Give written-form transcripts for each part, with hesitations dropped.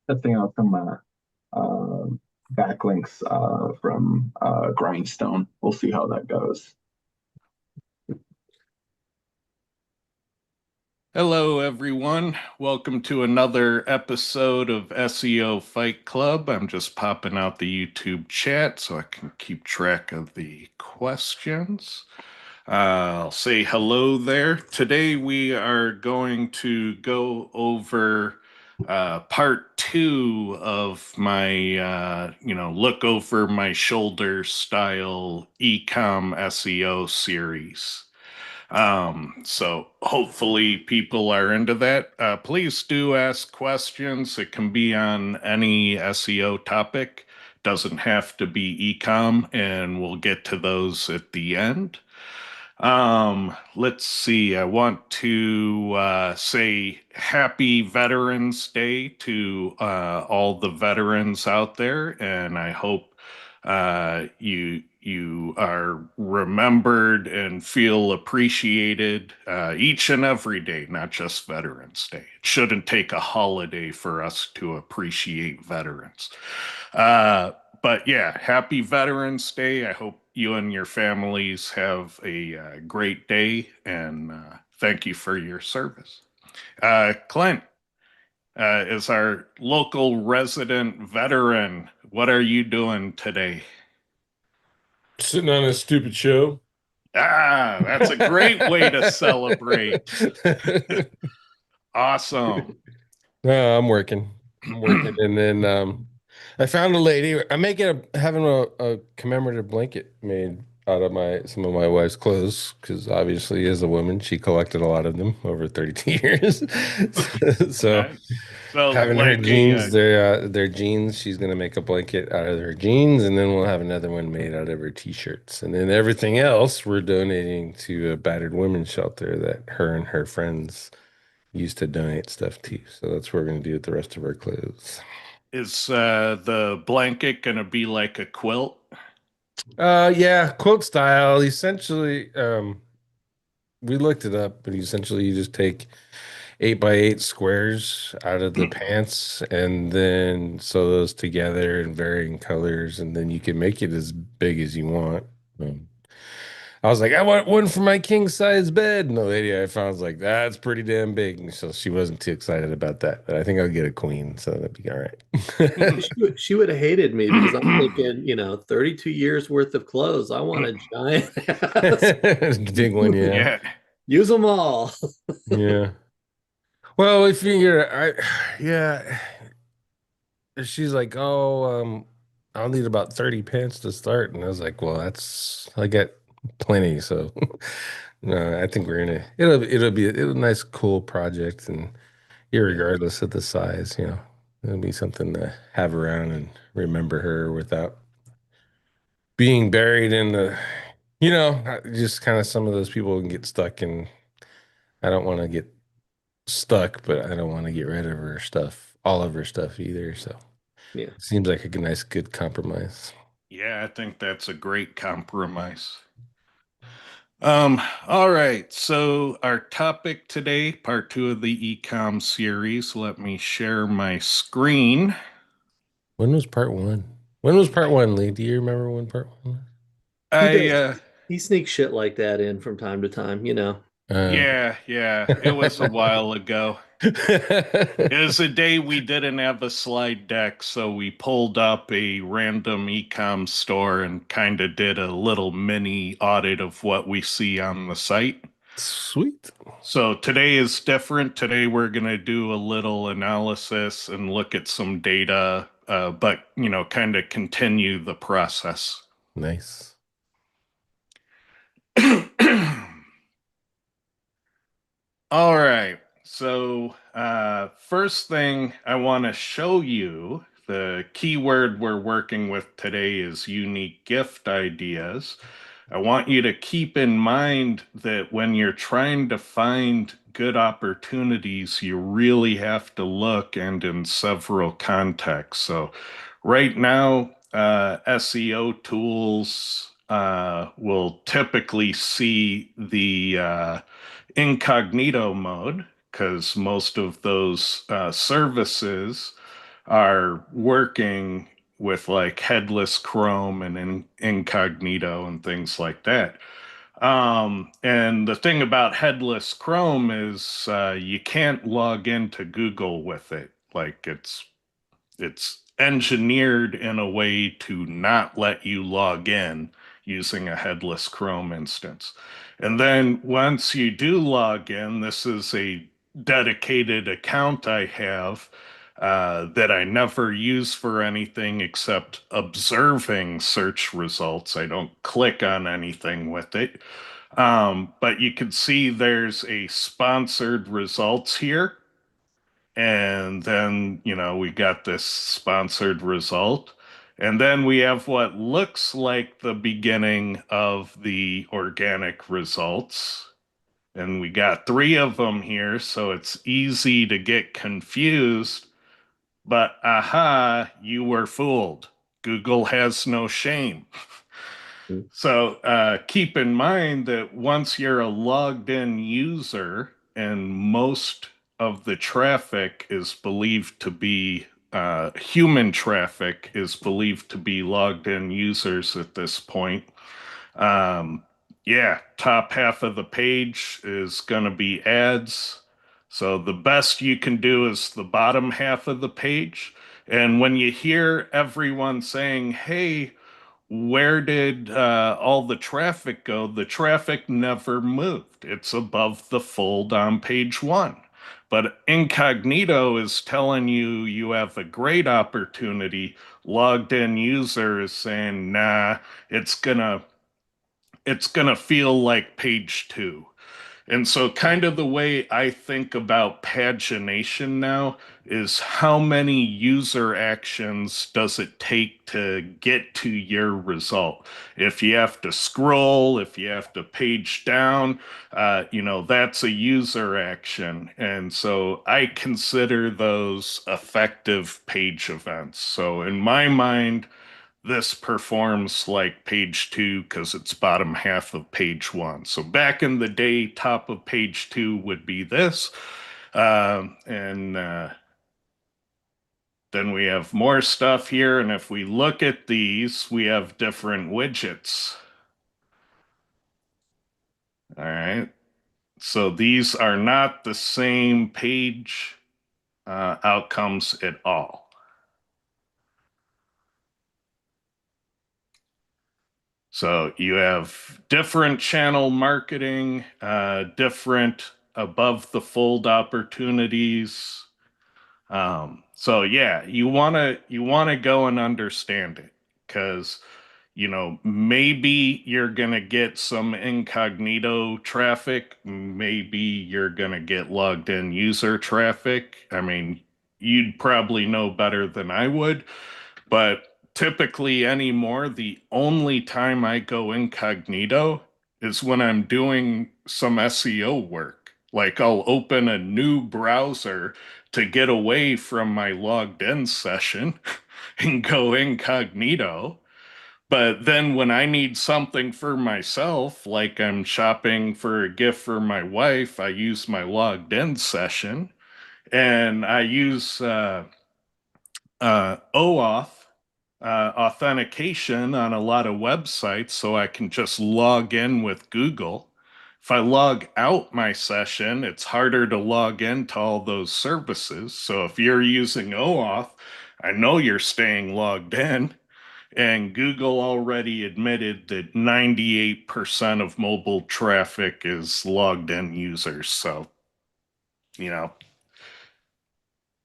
testing out some uh, backlinks from Grindstone. We'll see how that goes. Hello, everyone. Welcome to another episode of SEO Fight Club. I'm just popping out the YouTube chat so I can keep track of the questions. I'll say hello there. Today we are going to go over part two of my, look over my shoulder style ecom SEO series. So hopefully people are into that. Please do ask questions. It can be on any SEO topic. Doesn't have to be ecom, and we'll get to those at the end. Let's see. I want to say Happy Veterans Day to all the veterans out there, and I hope you are remembered and feel appreciated each and every day, not just Veterans Day. It shouldn't take a holiday for us to appreciate veterans. Uh, but yeah, happy Veterans Day. I hope you and your families have a great day, and thank you for your service. Clint is our local resident veteran. What are you doing today? Sitting on a stupid show. Ah, that's a great way to celebrate. Awesome. No, I'm working. I'm working, and then I found a lady. I'm having a commemorative blanket made out of my some of my wife's clothes because obviously, as a woman, she collected a lot of them over 32 years. So, Nice. So, having her like a jeans, their jeans, she's gonna make a blanket out of her jeans, and then we'll have another one made out of her t-shirts, and then everything else we're donating to a battered women's shelter that her and her friends used to donate stuff to. So that's what we're gonna do with the rest of our clothes. is the blanket gonna be like a quilt? Yeah, quote style. Essentially, we looked it up, but essentially you just take 8 by 8 squares out of the pants and then sew those together in varying colors, and then you can make it as big as you want. Um, I was like, I want one for my king size bed. And the lady I found was like, that's pretty damn big. And so she wasn't too excited about that. But I think I'll get a queen, so that'd be all right. She would have hated me because I'm thinking, 32 years worth of clothes. I want a giant ass. Big one, yeah. Yeah. Use them all. Yeah. Well, we figure yeah. She's like, oh, I'll need about 30 pants to start. And I was like, well, I got plenty. So no, I think it'll be a nice, cool project. And Yeah, irregardless of the size, it'll be something to have around and remember her without being buried in just kind of some of those people can get stuck in. I don't want to get stuck, but I don't want to get rid of her stuff, all of her stuff either. So yeah. seems like a nice, good compromise. Yeah, I think that's a great compromise. All right. So our topic today, part two of the ecom series. Let me share my screen. When was part one? When was part one, Lee? Do you remember when part one He I does. He sneaks shit like that in from time to time. was? yeah, it was a while ago. It was a day we didn't have a slide deck, so we pulled up a random ecom store and kind of did a little mini audit of what we see on the site. Sweet. So today is different. Today we're going to do a little analysis and look at some data, but kind of continue the process. Nice. All right. So, first thing I want to show you, the keyword we're working with today is unique gift ideas. I want you to keep in mind that when you're trying to find good opportunities, you really have to look and in several contexts. So, right now, SEO tools will typically see the incognito mode because most of those services are working with like headless Chrome and incognito and things like that. And the thing about headless Chrome is you can't log into Google with it. Like it's engineered in a way to not let you log in using a headless Chrome instance. And then once you do log in, this is a dedicated account I have that I never use for anything except observing search results. I don't click on anything with it. But you can see there's a sponsored results here. And then, we got this sponsored result. And then we have what looks like the beginning of the organic results. And we got 3 of them here, so it's easy to get confused. But aha, you were fooled. Google has no shame. So keep in mind that once you're a logged in user and most of the traffic is believed to be human traffic is believed to be logged in users at this point. Yeah, top half of the page is going to be ads. So the best you can do is the bottom half of the page. And when you hear everyone saying, hey, where did all the traffic go? The traffic never moved. It's above the fold on page 1. But incognito is telling you you have a great opportunity. Logged in user is saying, nah, it's gonna feel like page 2. And so, kind of the way I think about pagination now is how many user actions does it take to get to your result? If you have to scroll, if you have to page down, that's a user action. And so I consider those effective page events. So, in my mind, this performs like page 2 because it's bottom half of page 1. So back in the day, top of page 2 would be this. And then we have more stuff here. And if we look at these, we have different widgets. All right. So these are not the same page outcomes at all. So you have different channel marketing, different above the fold opportunities. So yeah, you wanna go and understand it because maybe you're gonna get some incognito traffic, maybe you're gonna get logged in user traffic. I mean, you'd probably know better than I would. But typically anymore, the only time I go incognito is when I'm doing some SEO work. Like I'll open a new browser to get away from my logged in session and go incognito. But then when I need something for myself, like I'm shopping for a gift for my wife, I use my logged in session and I use OAuth authentication on a lot of websites so I can just log in with Google. If I log out my session, it's harder to log into all those services. So if you're using OAuth, I know you're staying logged in. And Google already admitted that 98% of mobile traffic is logged in users. So,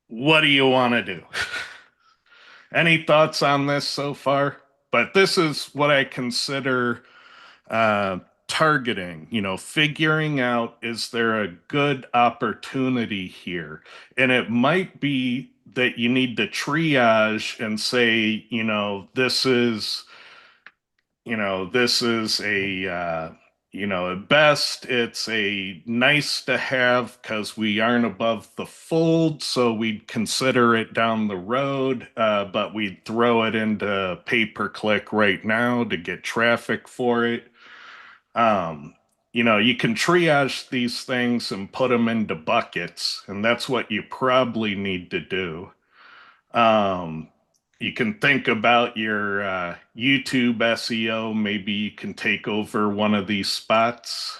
what do you want to do? Any thoughts on this so far? But this is what I consider targeting, figuring out is there a good opportunity here? And it might be that you need to triage and say, this is a at best it's a nice to have because we aren't above the fold, so we'd consider it down the road, but we'd throw it into pay-per-click right now to get traffic for it. You can triage these things and put them into buckets, and that's what you probably need to do. You can think about your YouTube SEO. Maybe you can take over one of these spots.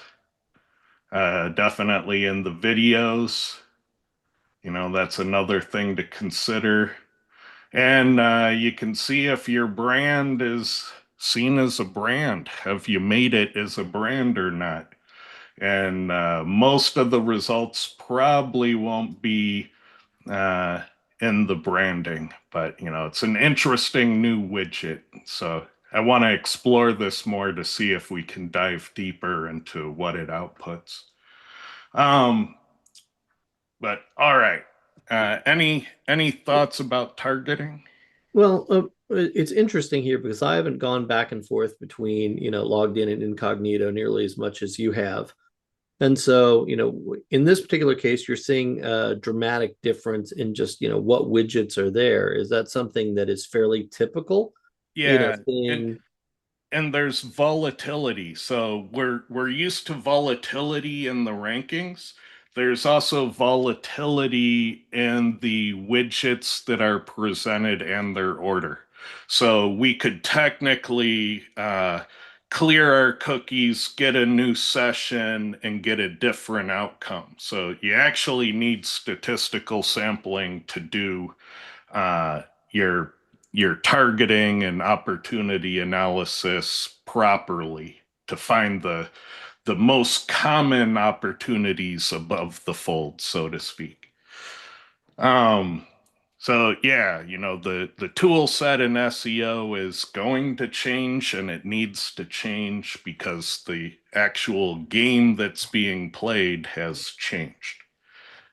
Definitely in the videos. That's another thing to consider. And you can see if your brand is seen as a brand. Have you made it as a brand or not? And most of the results probably won't be uh, in the branding, but it's an interesting new widget. So I want to explore this more to see if we can dive deeper into what it outputs. Um, but all right. Any thoughts about targeting? Well, it's interesting here because I haven't gone back and forth between, logged in and incognito nearly as much as you have. And so, in this particular case, you're seeing a dramatic difference in just, what widgets are there. Is that something that is fairly typical? Yeah, and Seeing, and there's volatility. So we're used to volatility in the rankings. There's also volatility in the widgets that are presented and their order. So we could technically clear our cookies, get a new session, and get a different outcome. So you actually need statistical sampling to do uh, your your targeting and opportunity analysis properly to find the most common opportunities above the fold, so to speak. Um, so yeah, the tool set in SEO is going to change and it needs to change because the actual game that's being played has changed.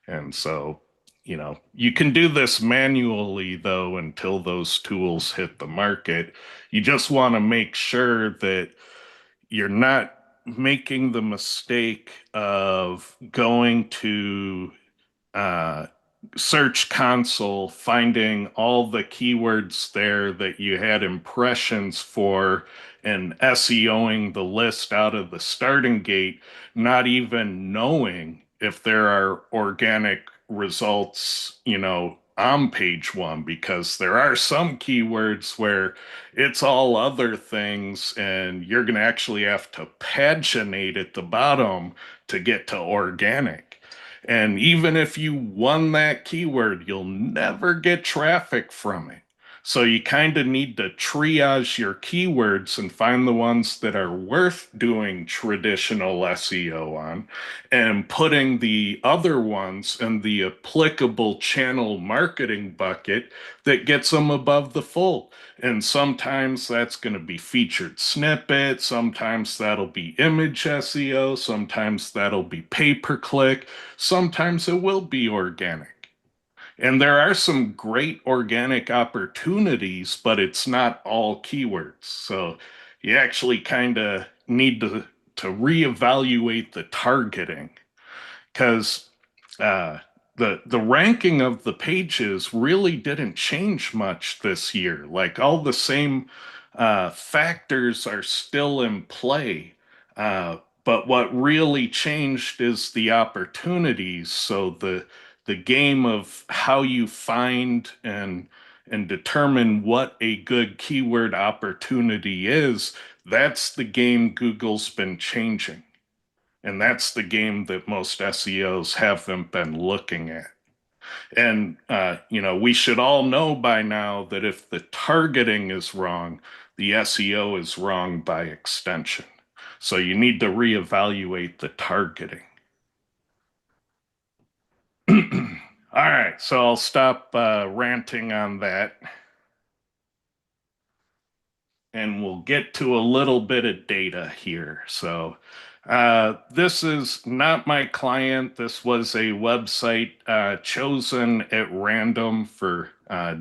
And so, you can do this manually though until those tools hit the market. You just want to make sure that you're not making the mistake of going to uh, Search Console, finding all the keywords there that you had impressions for, and SEOing the list out of the starting gate, not even knowing if there are organic results, on page one, because there are some keywords where it's all other things, and you're going to actually have to paginate at the bottom to get to organic. And even if you won that keyword, you'll never get traffic from it. So you kind of need to triage your keywords and find the ones that are worth doing traditional SEO on and putting the other ones in the applicable channel marketing bucket that gets them above the fold. And sometimes that's going to be featured snippet, sometimes that'll be image SEO, sometimes that'll be pay per click, sometimes it will be organic. And there are some great organic opportunities, but it's not all keywords. So you actually kind of need to reevaluate the targeting because uh, the ranking of the pages really didn't change much this year. Like all the same factors are still in play, but what really changed is the opportunities. So the game of how you find and determine what a good keyword opportunity is, that's the game Google's been changing. And that's the game that most SEOs haven't been looking at. And, we should all know by now that if the targeting is wrong, the SEO is wrong by extension. So you need to reevaluate the targeting. All right, so I'll stop ranting on that. And we'll get to a little bit of data here. So this is not my client. This was a website chosen at random for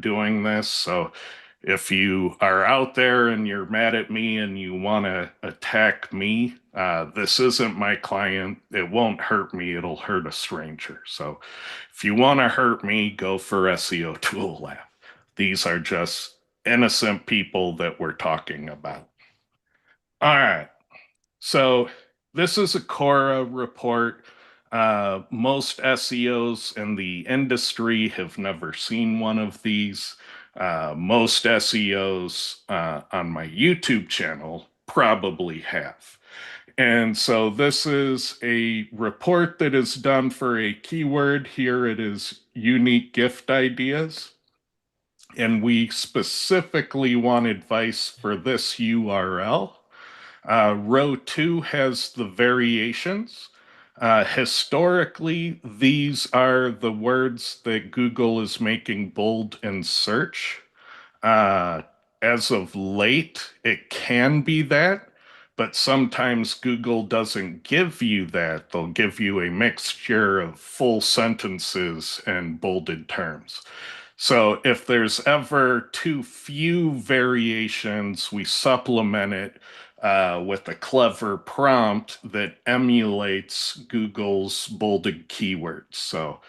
doing this. So if you are out there and you're mad at me and you want to attack me, this isn't my client. It won't hurt me. It'll hurt a stranger. So if you want to hurt me, go for SEO Tool Lab. These are just innocent people that we're talking about. All right. So this is a Cora report. Most SEOs in the industry have never seen one of these. Most SEOs on my YouTube channel probably have. And so this is a report that is done for a keyword. Here it is unique gift ideas. And we specifically want advice for this URL. Row 2 has the variations. Historically, these are the words that Google is making bold in search. Uh, as of late, it can be that, but sometimes Google doesn't give you that. They'll give you a mixture of full sentences and bolded terms. So if there's ever too few variations, we supplement it with a clever prompt that emulates Google's bolded keywords. So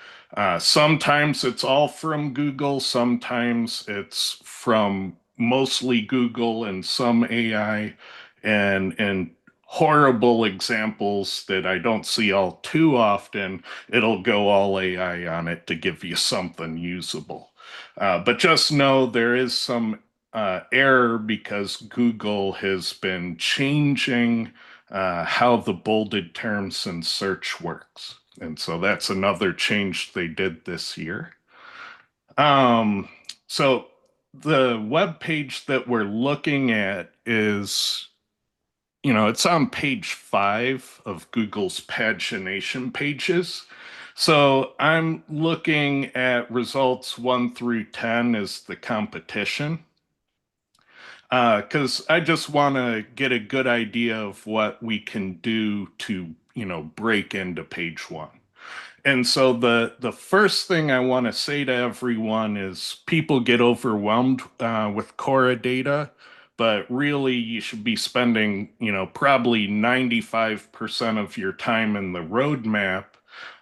sometimes it's all from Google, sometimes it's from mostly Google and some AI, and horrible examples that I don't see all too often, it'll go all AI on it to give you something usable. But just know there is some error because Google has been changing how the bolded terms in search works. And so that's another change they did this year. So the web page that we're looking at is, it's on page 5 of Google's pagination pages. So I'm looking at results 1 through 10 as the competition. Because I just want to get a good idea of what we can do to, break into page 1. And so the first thing I want to say to everyone is people get overwhelmed with Cora data, but really you should be spending, probably 95% of your time in the roadmap,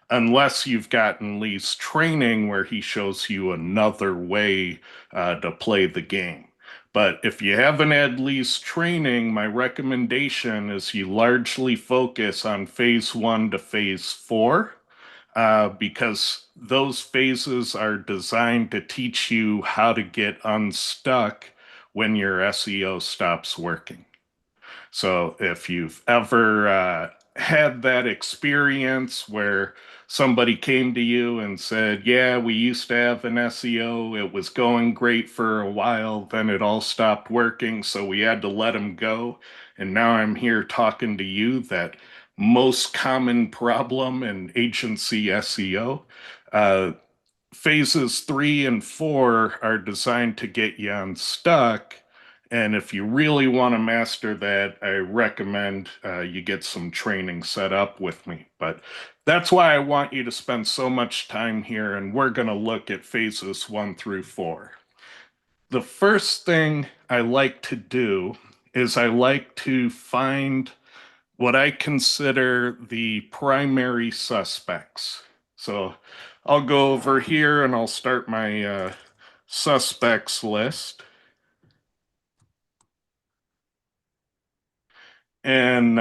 unless you've gotten Lee's training where he shows you another way to play the game. But if you haven't had Lee's training, my recommendation is you largely focus on phase 1 to phase 4, because those phases are designed to teach you how to get unstuck when your SEO stops working. So if you've ever had that experience where somebody came to you and said, yeah, we used to have an SEO, it was going great for a while, then it all stopped working, so we had to let them go. And now I'm here talking to you that most common problem in agency SEO. Phases 3 and 4 are designed to get you unstuck. And if you really want to master that, I recommend you get some training set up with me. But that's why I want you to spend so much time here. And we're going to look at phases 1 through 4. The first thing I like to do is I like to find what I consider the primary suspects. So I'll go over here and I'll start my suspects list. And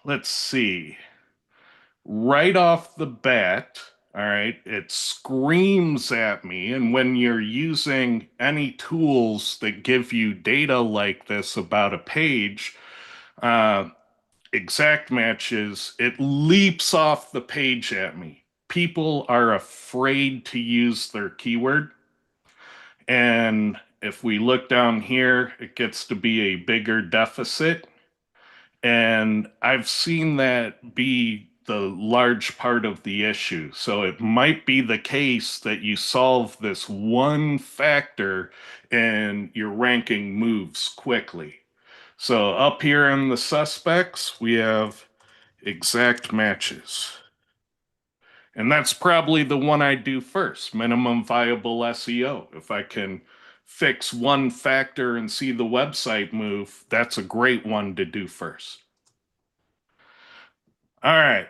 let's see. Right off the bat, all right, it screams at me. And when you're using any tools that give you data like this about a page, exact matches, it leaps off the page at me. People are afraid to use their keyword. And if we look down here, it gets to be a bigger deficit. And I've seen that be the large part of the issue. So it might be the case that you solve this one factor and your ranking moves quickly. So up here in the suspects, we have exact matches. And that's probably the one I do first, minimum viable SEO. If I can fix one factor and see the website move, that's a great one to do first. All right.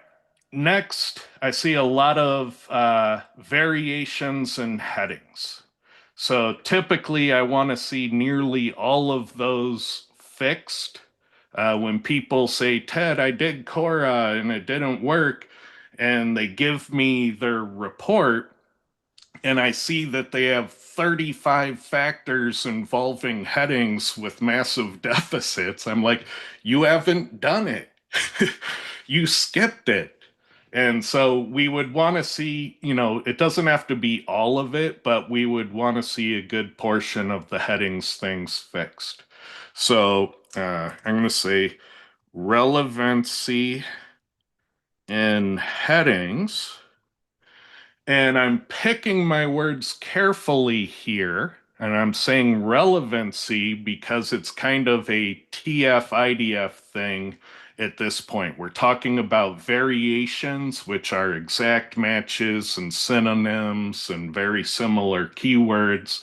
Next, I see a lot of variations and headings. So typically, I want to see nearly all of those fixed. When people say, Ted, I did Cora and it didn't work, and they give me their report, and I see that they have 35 factors involving headings with massive deficits. I'm like, you haven't done it. You skipped it. And so we would want to see, it doesn't have to be all of it, but we would want to see a good portion of the headings things fixed. So I'm going to say relevancy in headings. And I'm picking my words carefully here. And I'm saying relevancy because it's kind of a TF IDF thing at this point. We're talking about variations, which are exact matches and synonyms and very similar keywords.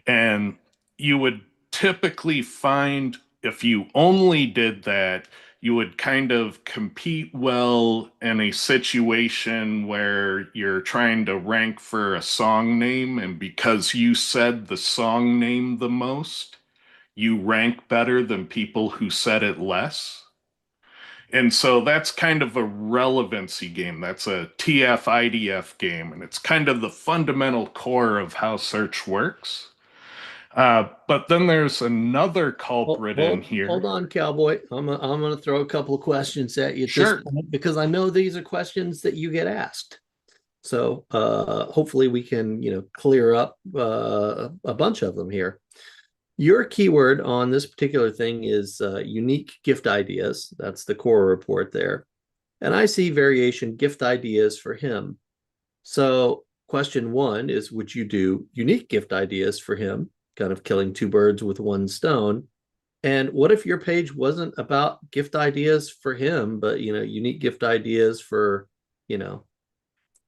And you would typically find if you only did that, you would kind of compete well in a situation where you're trying to rank for a song name. And because you said the song name the most, you rank better than people who said it less. And so that's kind of a relevancy game. That's a TF IDF game. And it's kind of the fundamental core of how search works. But then there's another culprit in here. Hold on, Cowboy. I'm gonna throw a couple of questions at you at Sure. this point because I know these are questions that you get asked. So hopefully we can, clear up a bunch of them here. Your keyword on this particular thing is unique gift ideas. That's the core report there. And I see variation gift ideas for him. So question one is, would you do unique gift ideas for him? Kind of killing two birds with one stone. And what if your page wasn't about gift ideas for him, but unique gift ideas for,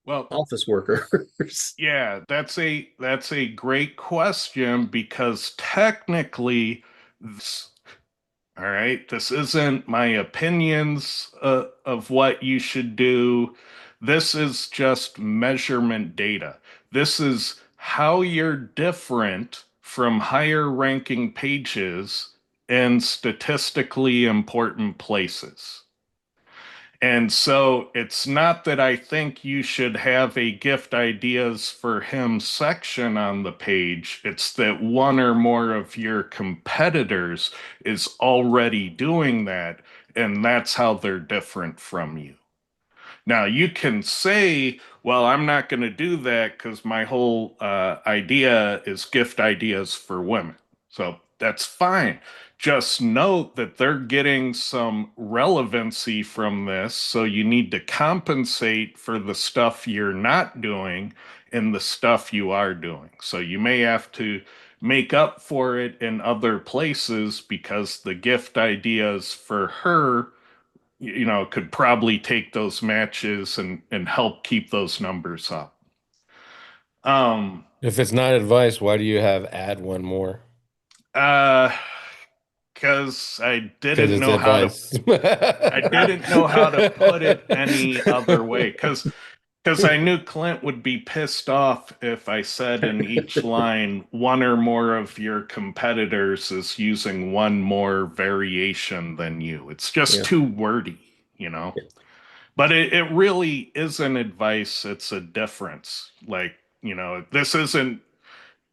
Well, office workers? yeah, that's a great question because technically this, all right, this isn't my opinions of what you should do. This is just measurement data. This is how you're different from higher ranking pages in statistically important places. And so it's not that I think you should have a gift ideas for him section on the page. It's that one or more of your competitors is already doing that, and that's how they're different from you. Now, you can say, well, I'm not going to do that because my whole idea is gift ideas for women. So that's fine. Just note that they're getting some relevancy from this. So you need to compensate for the stuff you're not doing and the stuff you are doing. So you may have to make up for it in other places because the gift ideas for her could probably take those matches and help keep those numbers up. If it's not advice, why do you have add one more? Uh, because Because it's advice. I didn't know how to put it any other way. Because I knew Clint would be pissed off if I said in each line, one or more of your competitors is using one more variation than you. It's just too wordy, you know? Yeah. But it really isn't advice, it's a difference. Like, this isn't,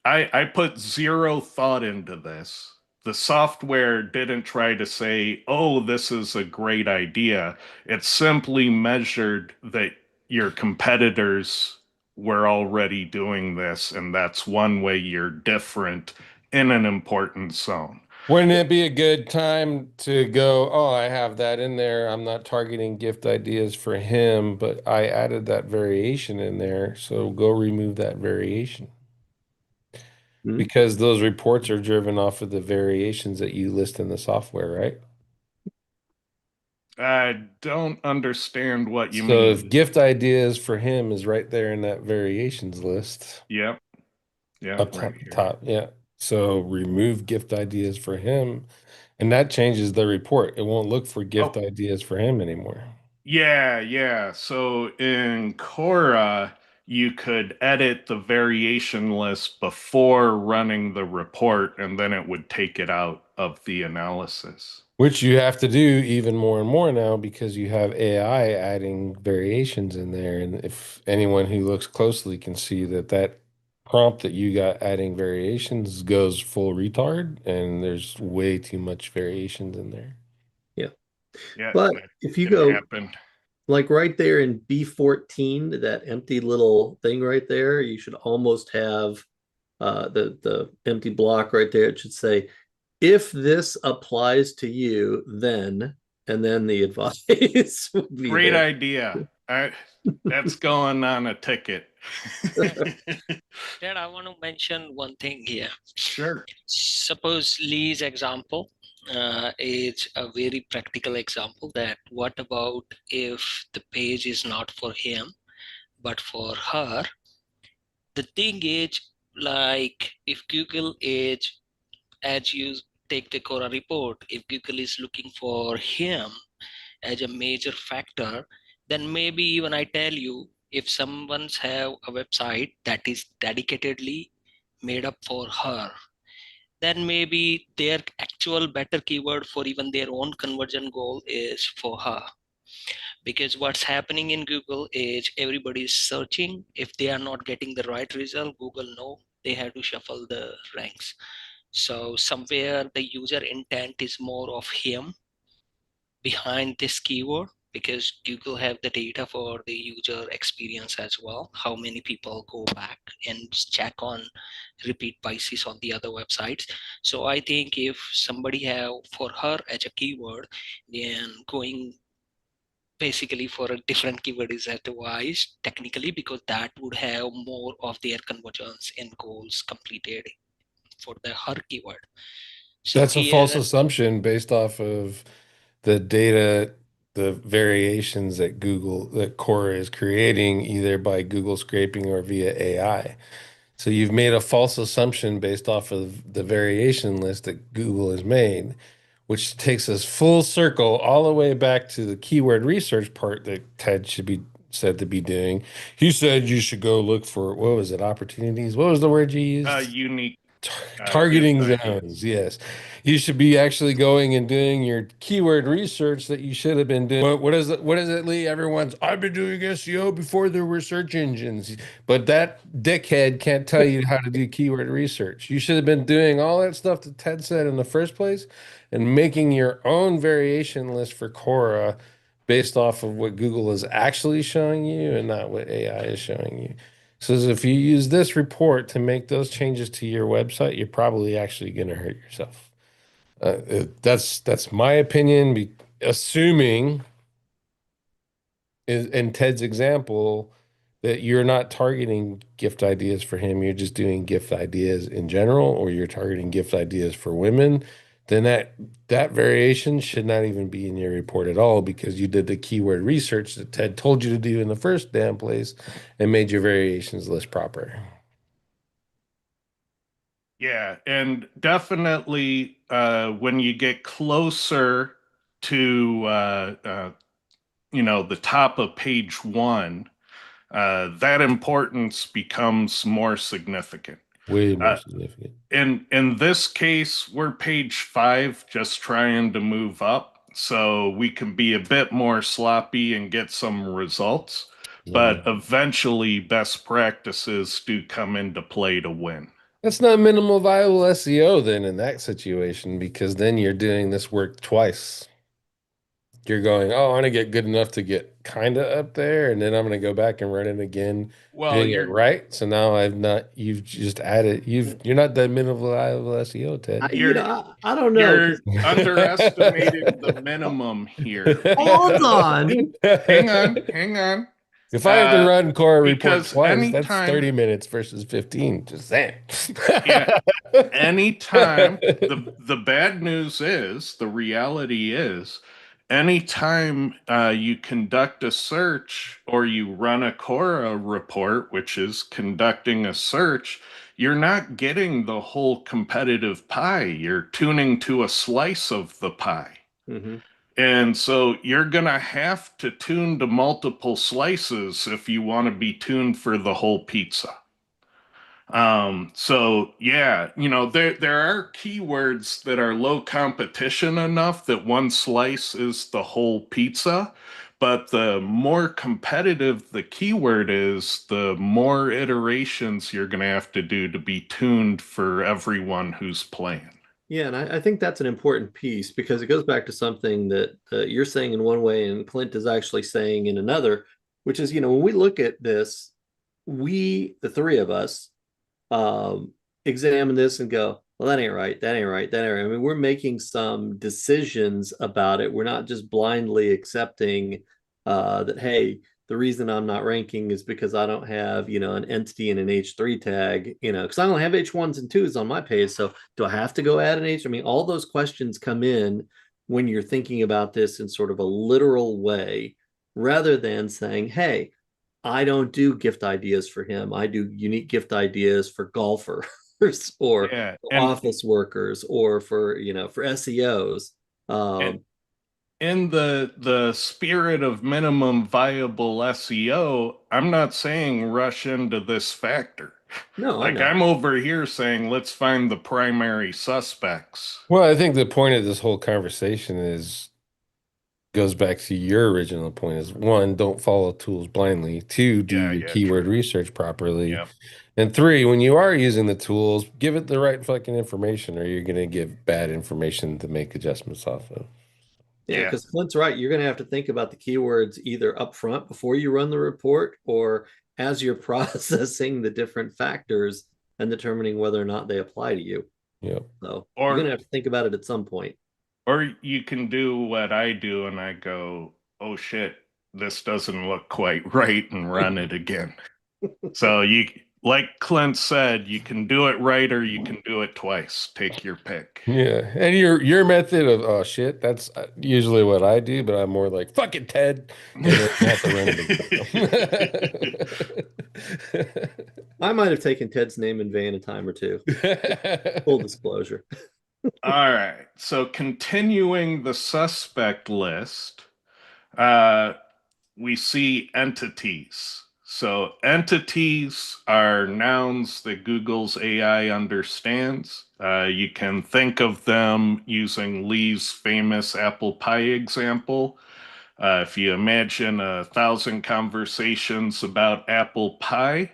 I put zero thought into this. The software didn't try to say, oh, this is a great idea. It simply measured that your competitors were already doing this, and that's one way you're different in an important zone. Wouldn't it be a good time to go, oh, I have that in there. I'm not targeting gift ideas for him, but I added that variation in there. So go remove that variation. Hmm? Because those reports are driven off of the variations that you list in the software, right? I don't understand what you So if mean. gift ideas for him is right there in that variations list, Yep. Yeah, up right top, here. top, yeah. So remove gift ideas for him, and that changes the report. It won't look for gift Oh, ideas for him anymore. yeah, yeah. So in Cora, you could edit the variation list before running the report, and then it would take it out of the analysis. Which you have to do even more and more now because you have AI adding variations in there. And if anyone who looks closely can see that that prompt that you got adding variations goes full retard, and there's way too much variations in there. Yeah. Yeah, But that if you can go happen. like right there in B14, that empty little thing right there, you should almost have the empty block right there. It should say, if this applies to you, then, and then the advice would be Great there. idea. That's going on a ticket. Dad, I want to mention one thing here. Sure. Suppose Lee's example is a very practical example that what about if the page is not for him, but for her? The thing is, like if Google is, as you take the Quora report, if Google is looking for him as a major factor, then maybe even I tell you, if someone's have a website that is dedicatedly made up for her, then maybe their actual better keyword for even their own conversion goal is for her. Because what's happening in Google is everybody is searching. If they are not getting the right result, Google know they have to shuffle the ranks. So somewhere the user intent is more of him behind this keyword, because Google have the data for the user experience as well. How many people go back and check on repeat basis on the other websites. So I think if somebody have for her as a keyword, then going basically for a different keyword is advised technically, because that would have more of their conversions and goals completed for the her keyword. So That's a false here, assumption based off of the data, the variations that that Quora is creating, either by Google scraping or via AI. So you've made a false assumption based off of the variation list that Google has made, which takes us full circle all the way back to the keyword research part that Ted should be said to be doing. He said you should go look for, what was it, opportunities? What was the word you used? Unique Targeting gift zones, yes. You should be actually going and doing your keyword research that you should have been doing. What is it? What is it, Lee? I've been doing SEO before there were search engines, but that dickhead can't tell you how to do keyword research. You should have been doing all that stuff that Ted said in the first place and making your own variation list for Quora based off of what Google is actually showing you and not what AI is showing you. So if you use this report to make those changes to your website, you're probably actually going to hurt yourself. That's my opinion. Assuming, in Ted's example, that you're not targeting gift ideas for him, you're just doing gift ideas in general, or you're targeting gift ideas for women, then that variation should not even be in your report at all, because you did the keyword research that Ted told you to do in the first damn place and made your variations list proper. Yeah, and definitely when you get closer to the top of page one, that importance becomes more significant. Way more significant. In this case, we're page 5, just trying to move up, so we can be a bit more sloppy and get some results. But eventually, best practices do come into play to win. That's not minimal viable SEO then in that situation, because then you're doing this work twice. You're going, oh, I want to get good enough to get kind of up there, and then I'm going to go back and run it again, Well, doing it right. So now you've just added, you're not that minimal viable SEO, Ted. I don't know. You're underestimating the minimum here. Hold on. Hang on. If I have to run Quora report Because twice, that's 30 minutes versus 15. Just saying. Yeah, anytime the bad news is, the reality is, anytime you conduct a search or you run a Quora report, which is conducting a search, you're not getting the whole competitive pie. You're tuning to a slice of the pie. Mm-hmm. And so you're going to have to tune to multiple slices if you want to be tuned for the whole pizza. So yeah, there are keywords that are low competition enough that one slice is the whole pizza, but the more competitive the keyword is, the more iterations you're going to have to do to be tuned for everyone who's playing. Yeah, and I think that's an important piece because it goes back to something that you're saying in one way and Clint is actually saying in another, which is, when we look at this, the three of us, um, examine this and go, well, that ain't right. That ain't right. That ain't right. I mean, we're making some decisions about it. We're not just blindly accepting that, hey, the reason I'm not ranking is because I don't have, an entity and an H3 tag, because I only have H1s and 2s on my page. So do I have to go add an H? I mean, all those questions come in when you're thinking about this in sort of a literal way, rather than saying, hey, I don't do gift ideas for him. I do unique gift ideas for golfers or Yeah, office workers or for SEOs. and Um, in the spirit of minimum viable SEO, I'm not saying rush into this factor. no, I Like know. I'm over here saying let's find the primary suspects. Well, I think the point of this whole conversation is goes back to your original point is one, don't follow tools blindly. Two, do Yeah, your yeah, keyword true. research properly. Yeah. And three, when you are using the tools, give it the right fucking information or you're going to give bad information to make adjustments off of. Yeah, Yeah. because Clint's right. You're going to have to think about the keywords either up front before you run the report or as you're processing the different factors and determining whether or not they apply to you. Yep. So you're going Or to have to think about it at some point. or you can do what I do and I go, "Oh shit, this doesn't look quite right," and run it again. So you like Clint said, you can do it right or you can do it twice. Take your pick. Yeah. And your method of oh shit, that's usually what I do, but I'm more like fucking Ted and then have to run it again. I might have taken Ted's name in vain a time or two. Full disclosure. All right. So continuing the suspect list, uh, we see entities. So entities are nouns that Google's AI understands. You can think of them using Lee's famous apple pie example. If you imagine 1,000 conversations about apple pie,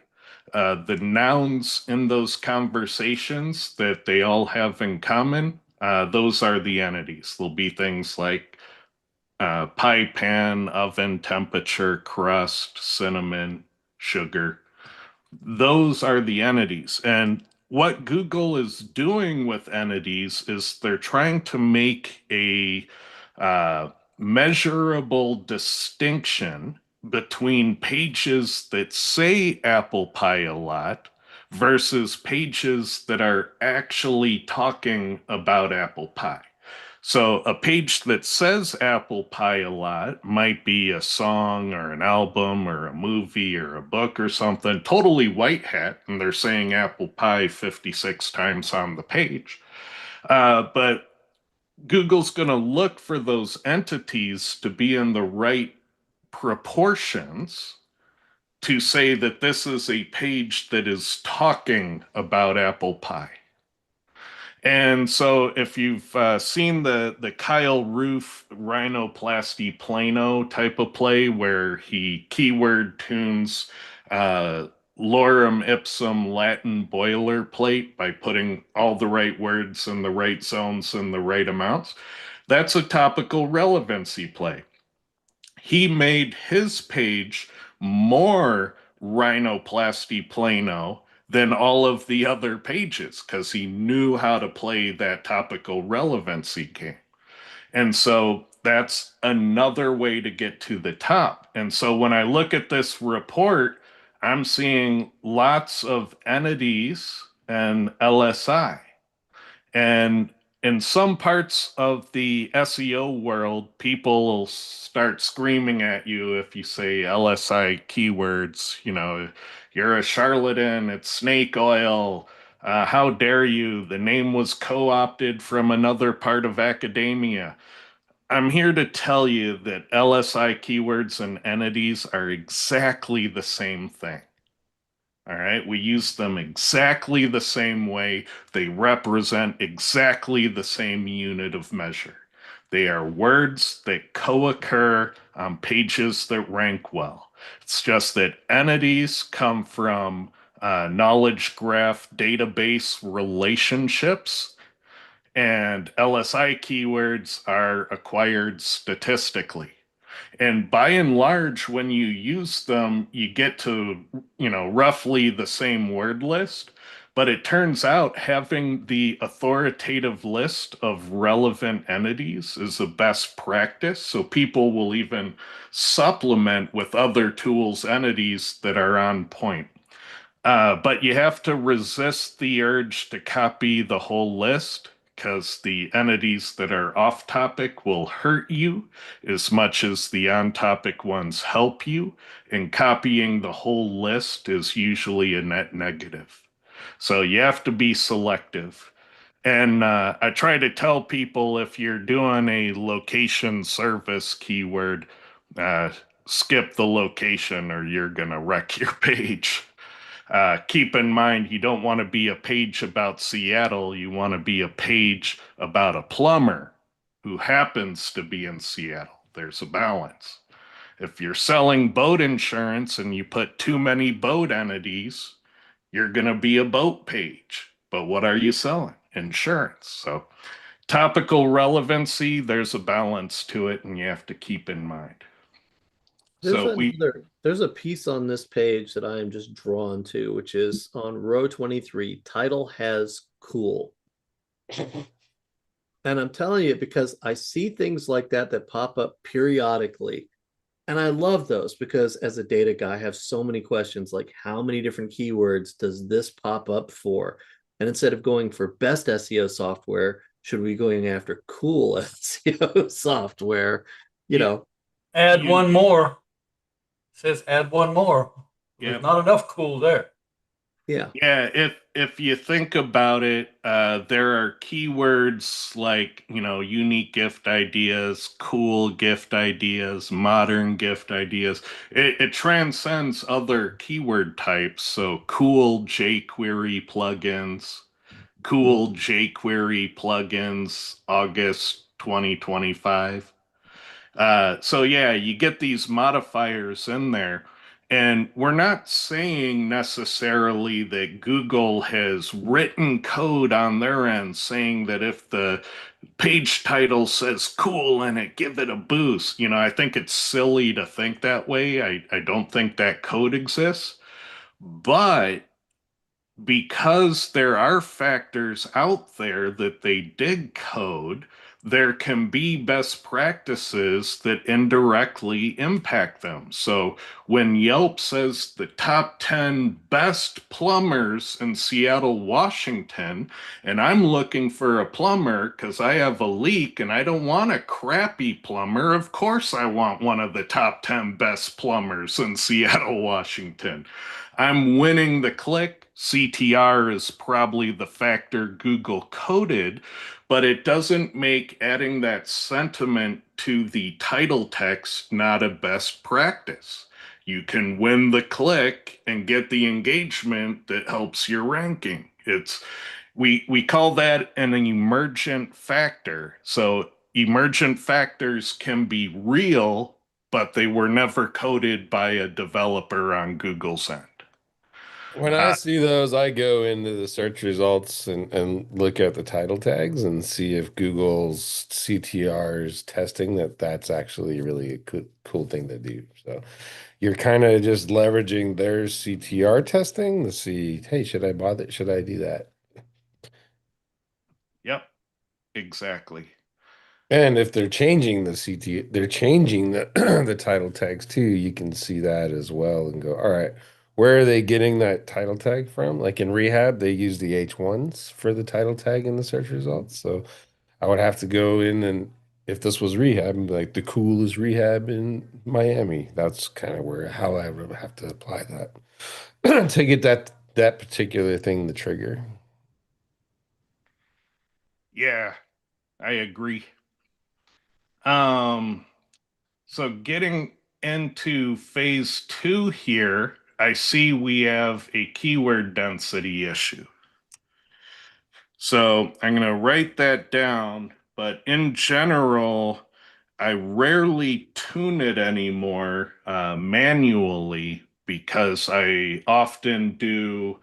the nouns in those conversations that they all have in common, those are the entities. There'll be things like pie pan, oven temperature, crust, cinnamon, sugar. Those are the entities. And what Google is doing with entities is they're trying to make a measurable distinction between pages that say apple pie a lot versus pages that are actually talking about apple pie. So a page that says apple pie a lot might be a song or an album or a movie or a book or something, totally white hat, and they're saying apple pie 56 times on the page. But Google's going to look for those entities to be in the right proportions to say that this is a page that is talking about apple pie. And so, if you've seen the Kyle Roof rhinoplasty plano type of play where he keyword tunes uh, lorem ipsum Latin boilerplate by putting all the right words in the right zones and the right amounts, that's a topical relevancy play. He made his page more rhinoplasty plano than all of the other pages because he knew how to play that topical relevancy game. And so that's another way to get to the top. And so when I look at this report, I'm seeing lots of entities and LSI. And in some parts of the SEO world, people will start screaming at you if you say LSI keywords. You're a charlatan, it's snake oil. How dare you? The name was co opted from another part of academia. I'm here to tell you that LSI keywords and entities are exactly the same thing. All right. We use them exactly the same way. They represent exactly the same unit of measure. They are words that co-occur on pages that rank well. It's just that entities come from knowledge graph database relationships, and LSI keywords are acquired statistically. And by and large, when you use them, you get to, roughly the same word list. But it turns out having the authoritative list of relevant entities is the best practice. So people will even supplement with other tools entities that are on point. But you have to resist the urge to copy the whole list because the entities that are off topic will hurt you as much as the on topic ones help you. And copying the whole list is usually a net negative. So you have to be selective. And I try to tell people if you're doing a location service keyword, uh, skip the location or you're going to wreck your page. Keep in mind, you don't want to be a page about Seattle. You want to be a page about a plumber who happens to be in Seattle. There's a balance. If you're selling boat insurance and you put too many boat entities, you're going to be a boat page. But what are you selling? Insurance. So, topical relevancy, there's a balance to it, and you have to keep in mind. There's a piece on this page that I am just drawn to, which is on row 23, title has cool. And I'm telling you because I see things like that pop up periodically. And I love those because as a data guy, I have so many questions like how many different keywords does this pop up for? And instead of going for best SEO software, should we be going after cool SEO software? Add one more. It says add one more. There's not enough cool there. Yeah. Yeah, if you think about it, there are keywords like, unique gift ideas, cool gift ideas, modern gift ideas. It transcends other keyword types. So cool jQuery plugins, cool jQuery plugins, August 2025. So yeah, you get these modifiers in there. And we're not saying necessarily that Google has written code on their end saying that if the page title says cool in it, give it a boost. I think it's silly to think that way. I don't think that code exists. But because there are factors out there that they did code, there can be best practices that indirectly impact them. So when Yelp says the top 10 best plumbers in Seattle, Washington, and I'm looking for a plumber because I have a leak and I don't want a crappy plumber, of course I want one of the top 10 best plumbers in Seattle, Washington. I'm winning the click. CTR is probably the factor Google coded, but it doesn't make adding that sentiment to the title text not a best practice. You can win the click and get the engagement that helps your ranking. We call that an emergent factor. So emergent factors can be real, but they were never coded by a developer on Google's end. When I see those, I go into the search results and look at the title tags and see if Google's CTR's testing that's actually really a cool thing to do. So you're kind of just leveraging their CTR testing to see, hey, should I bother? Should I do that? Yep, exactly. And if they're changing the they're changing the the title tags too, you can see that as well and go, all right, where are they getting that title tag from? Like in rehab, they use the H1s for the title tag in the search results. So I would have to go in and if this was rehab, and be like the coolest rehab in Miami. That's kind of where how I would have to apply that to get that particular thing to trigger. Yeah, I agree. Um, so getting into phase two here, I see we have a keyword density issue. So I'm going to write that down, but in general, I rarely tune it anymore manually because I often do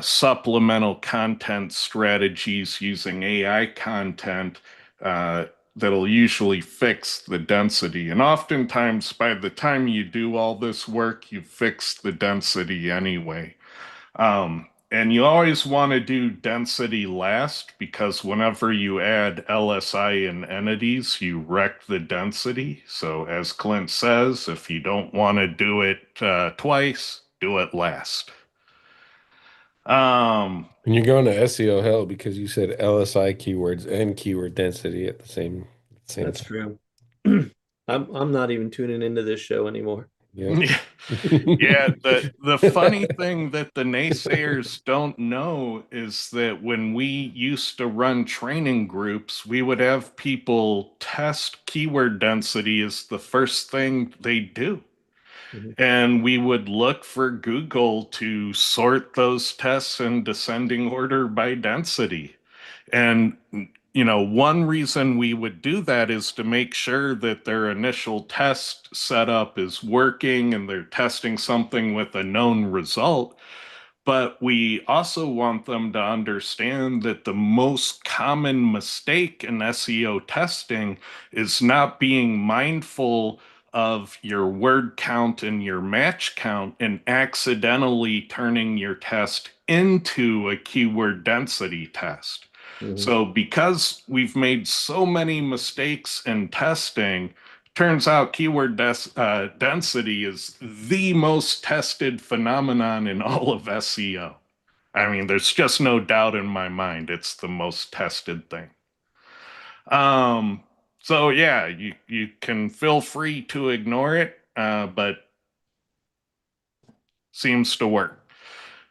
supplemental content strategies using AI content that'll usually fix the density. And oftentimes, by the time you do all this work, you've fixed the density anyway. And you always want to do density last because whenever you add LSI and entities, you wreck the density. So, as Clint says, if you don't want to do it twice, do it last. And you're going to SEO hell because you said LSI keywords and keyword density at the same That's time. true. I'm not even tuning into this show anymore. Yeah. Yeah, the funny thing that the naysayers don't know is that when we used to run training groups, we would have people test keyword density as the first thing they do. Mhm. And we would look for Google to sort those tests in descending order by density. And, one reason we would do that is to make sure that their initial test setup is working and they're testing something with a known result. But we also want them to understand that the most common mistake in SEO testing is not being mindful of your word count and your match count and accidentally turning your test into a keyword density test. Mhm. So, because we've made so many mistakes in testing, turns out keyword density is the most tested phenomenon in all of SEO. I mean, there's just no doubt in my mind it's the most tested thing. Um, so yeah, you can feel free to ignore it, but seems to work.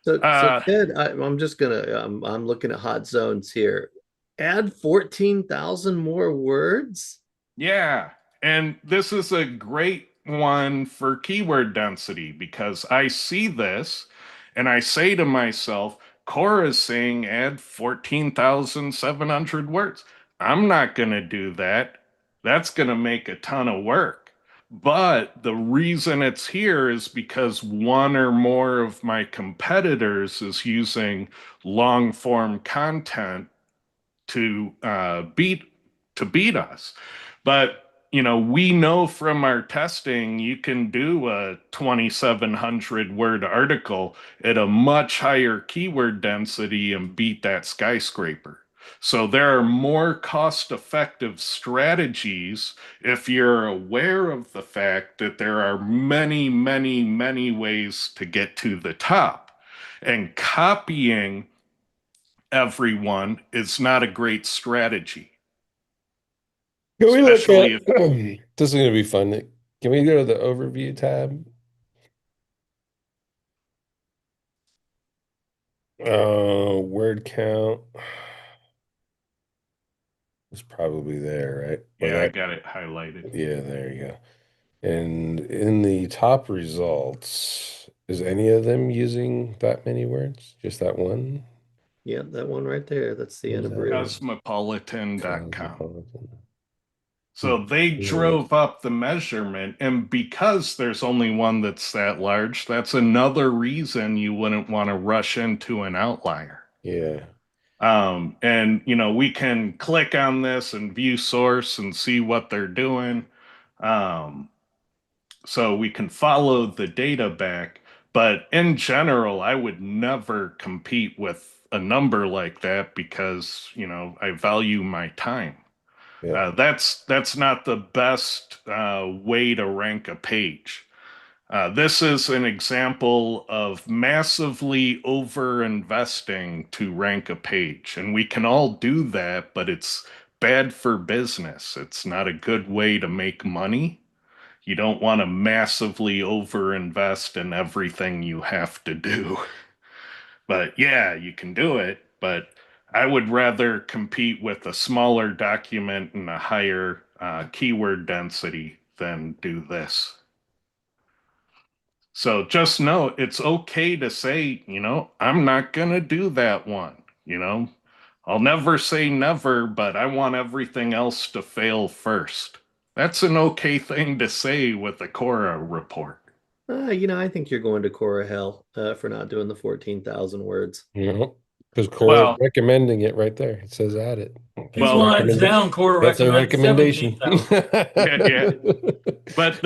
So Uh, Ted, I'm just gonna I'm looking at hot zones here. Add 14,000 more words. Yeah, and this is a great one for keyword density because I see this and I say to myself, Cora's saying add 14,700 words. I'm not going to do that. That's going to make a ton of work. But the reason it's here is because one or more of my competitors is using long form content to beat us. But we know from our testing you can do a 2,700 word article at a much higher keyword density and beat that skyscraper. So there are more cost-effective strategies if you're aware of the fact that there are many, many, many ways to get to the top. And copying everyone is not a great strategy, Can we look especially at if this is going to be fun. Can we go to the overview tab? Word count is probably there, right? Or yeah, I that, got it highlighted. yeah, there you go. And in the top results, is any of them using that many words? Just that one? Yeah, that one right there. That's the Who's that? unabridged. Cosmopolitan.com. Cosmopolitan. So they Yeah. drove up the measurement, and because there's only one that's that large, that's another reason you wouldn't want to rush into an outlier. Yeah. And we can click on this and view source and see what they're doing. Um, so we can follow the data back. But in general, I would never compete with a number like that because, I value my time. Yeah. That's not the best way to rank a page. This is an example of massively over investing to rank a page. And we can all do that, but it's bad for business. It's not a good way to make money. You don't want to massively overinvest in everything you have to do. But yeah, you can do it, but I would rather compete with a smaller document and a higher keyword density than do this. So just know it's okay to say, I'm not going to do that one. I'll never say never, but I want everything else to fail first. That's an okay thing to say with a Cora report. I think you're going to Cora hell for not doing the 14,000 words. Because Cora's Well, recommending it right there. It says add it. Two Well, lines down, Cora That's a recommends recommendation. 17,000. yeah. But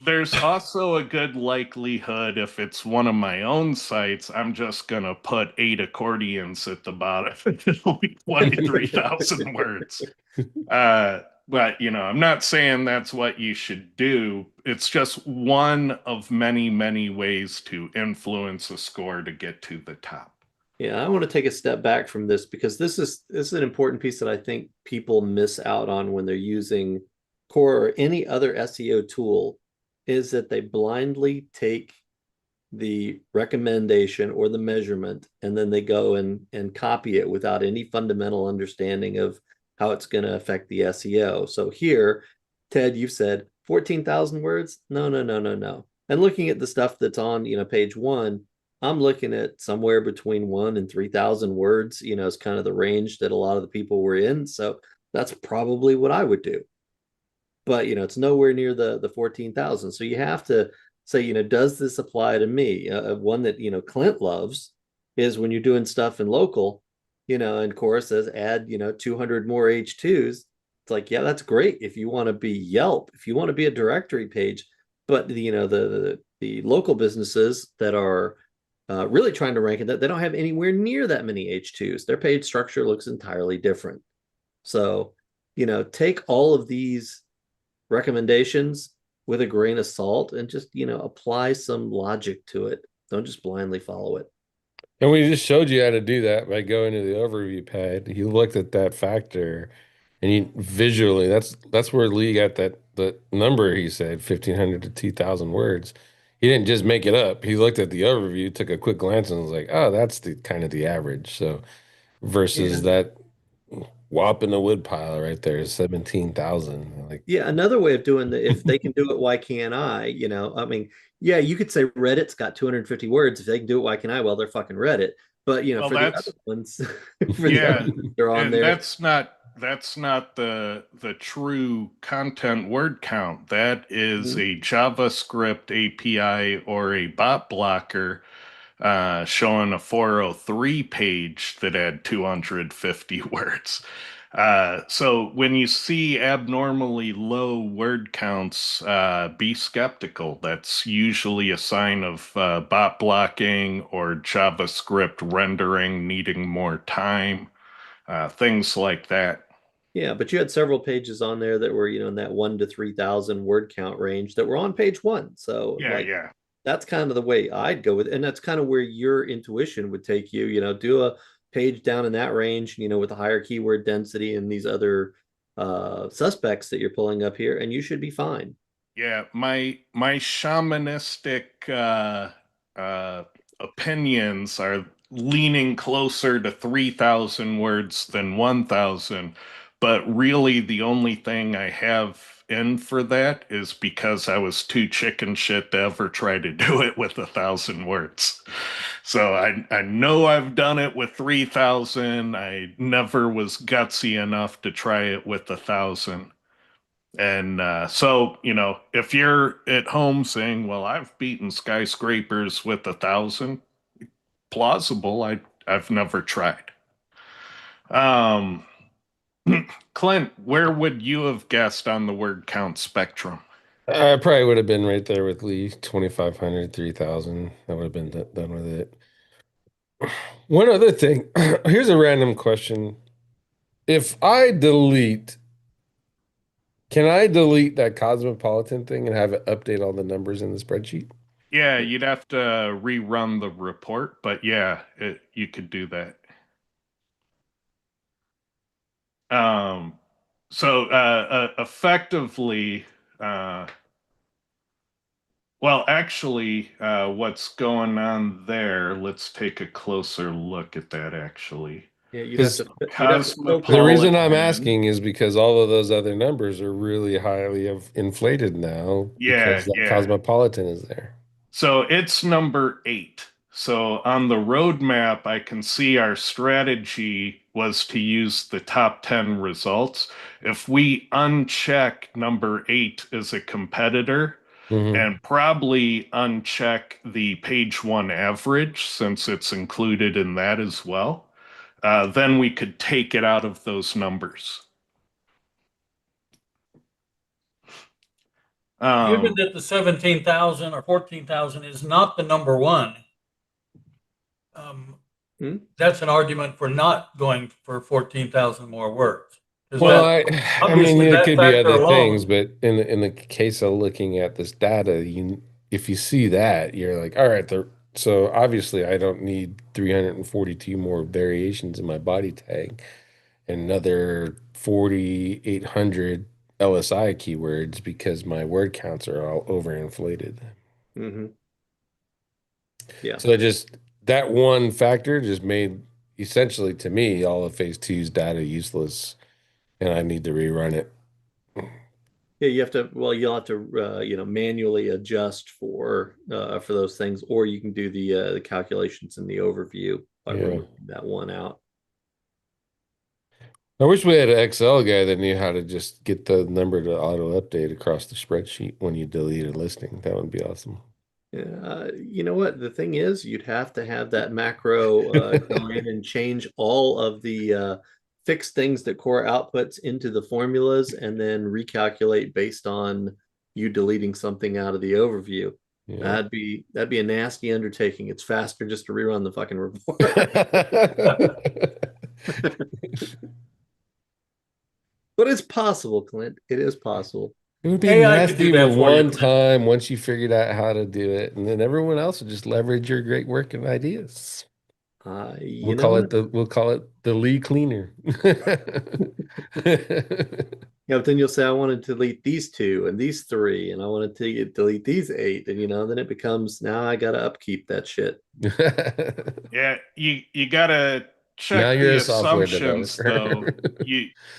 there's also a good likelihood if it's one of my own sites, I'm just gonna put 8 accordions at the bottom. It'll be 23,000 words. But I'm not saying that's what you should do. It's just one of many, many ways to influence a score to get to the top. Yeah, I want to take a step back from this because this is an important piece that I think people miss out on when they're using Core or any other SEO tool, is that they blindly take the recommendation or the measurement and then they go and copy it without any fundamental understanding of how it's going to affect the SEO. So here, Ted, you've said 14,000 words. No, no, no, no, no. And looking at the stuff that's on, page one, I'm looking at somewhere between 1 and 3,000 words, is kind of the range that a lot of the people were in. So that's probably what I would do. But, it's nowhere near the 14,000. So you have to say, does this apply to me? One that, Clint loves is when you're doing stuff in local, and Cora says add, 200 more H2s. It's like, yeah, that's great if you want to be Yelp, if you want to be a directory page. But, the local businesses that are really trying to rank it, that they don't have anywhere near that many H2s. Their page structure looks entirely different. So, take all of these recommendations with a grain of salt and just, apply some logic to it. Don't just blindly follow it. And we just showed you how to do that by going to the overview pad. You looked at that factor and you visually, that's where Lee got the number he said, 1,500 to 2,000 words. He didn't just make it up. He looked at the overview, took a quick glance and was like, oh, that's the kind of the average. So versus that whop in the wood pile right there is 17,000. Like, Yeah, another way of doing that, if they can do it, why can't I? I mean, yeah, you could say Reddit's got 250 words. If they can do it, why can't I? Well, they're fucking Reddit. But Well, for the that's other ones, for the yeah, other ones, they're on and there. that's not the true content word count. That is a JavaScript API or a bot blocker showing a 403 page that had 250 words. So when you see abnormally low word counts, be skeptical. That's usually a sign of bot blocking or JavaScript rendering needing more time, things like that. Yeah, but you had several pages on there that were, in that 1 to 3,000 word count range that were on page one. So Yeah, like yeah. that's kind of the way I'd go with it. And that's kind of where your intuition would take you, do a page down in that range, with a higher keyword density and these other suspects that you're pulling up here, and you should be fine. Yeah, my shamanistic opinions are leaning closer to 3,000 words than 1,000, but really the only thing I have in for that is because I was too chicken shit to ever try to do it with 1,000 words. So I know I've done it with 3,000. I never was gutsy enough to try it with 1,000. And so, if you're at home saying, well, I've beaten skyscrapers with 1,000, plausible. I've never tried. Um, Clint, where would you have guessed on the word count spectrum? I probably would have been right there with Lee, 2,500, 3,000. I would have been done with it. One other thing, here's a random question. If I delete, can I delete that Cosmopolitan thing and have it update all the numbers in the spreadsheet? Yeah, you'd have to rerun the report, but yeah, you could do that. So effectively, well, actually, what's going on there? Let's take a closer look at that. Actually, Yeah, you'd Is have to Cosmopolitan. The reason I'm asking is because all of those other numbers are really highly inflated now Yeah, because that yeah. Cosmopolitan is there. So it's number 8. So on the roadmap, I can see our strategy was to use the top 10 results. If we uncheck number 8 as a competitor, Mhm. and probably uncheck the page one average since it's included in that as well, then we could take it out of those numbers. Given that the 17,000 or 14,000 is not the number one, that's an argument for not going for 14,000 more words. Well, I mean, Obviously it that could be factor other alone. things, but in the case of looking at this data, if you see that, you're like, all right, so obviously I don't need 342 more variations in my body tag and another 4,800 LSI keywords because my word counts are all overinflated. Mm-hmm. Yeah. So that one factor just made essentially to me all of phase two's data useless, and I need to rerun it. Yeah, you have to, well, you'll have to, manually adjust for those things, or you can do the calculations in the overview by Yeah. removing that one out. I wish we had an Excel guy that knew how to just get the number to auto update across the spreadsheet when you delete a listing. That would be awesome. You know what? The thing is, you'd have to have that macro go in and change all of the fixed things that Core outputs into the formulas and then recalculate based on you deleting something out of the overview. Yeah. That'd be a nasty undertaking. It's faster just to rerun the fucking report. But it's possible, Clint. It is possible. It would be AI could do nasty that with for you, one Clint. time once you figured out how to do it, and then everyone else would just leverage your great work and ideas. You know what? We'll call it the Lee cleaner. Yeah, but then you'll say, I want to delete these 2 and these 3, and I want to delete these 8, and then it becomes now I gotta upkeep that shit. Yeah, you gotta Now check you're the a software assumptions though. developer.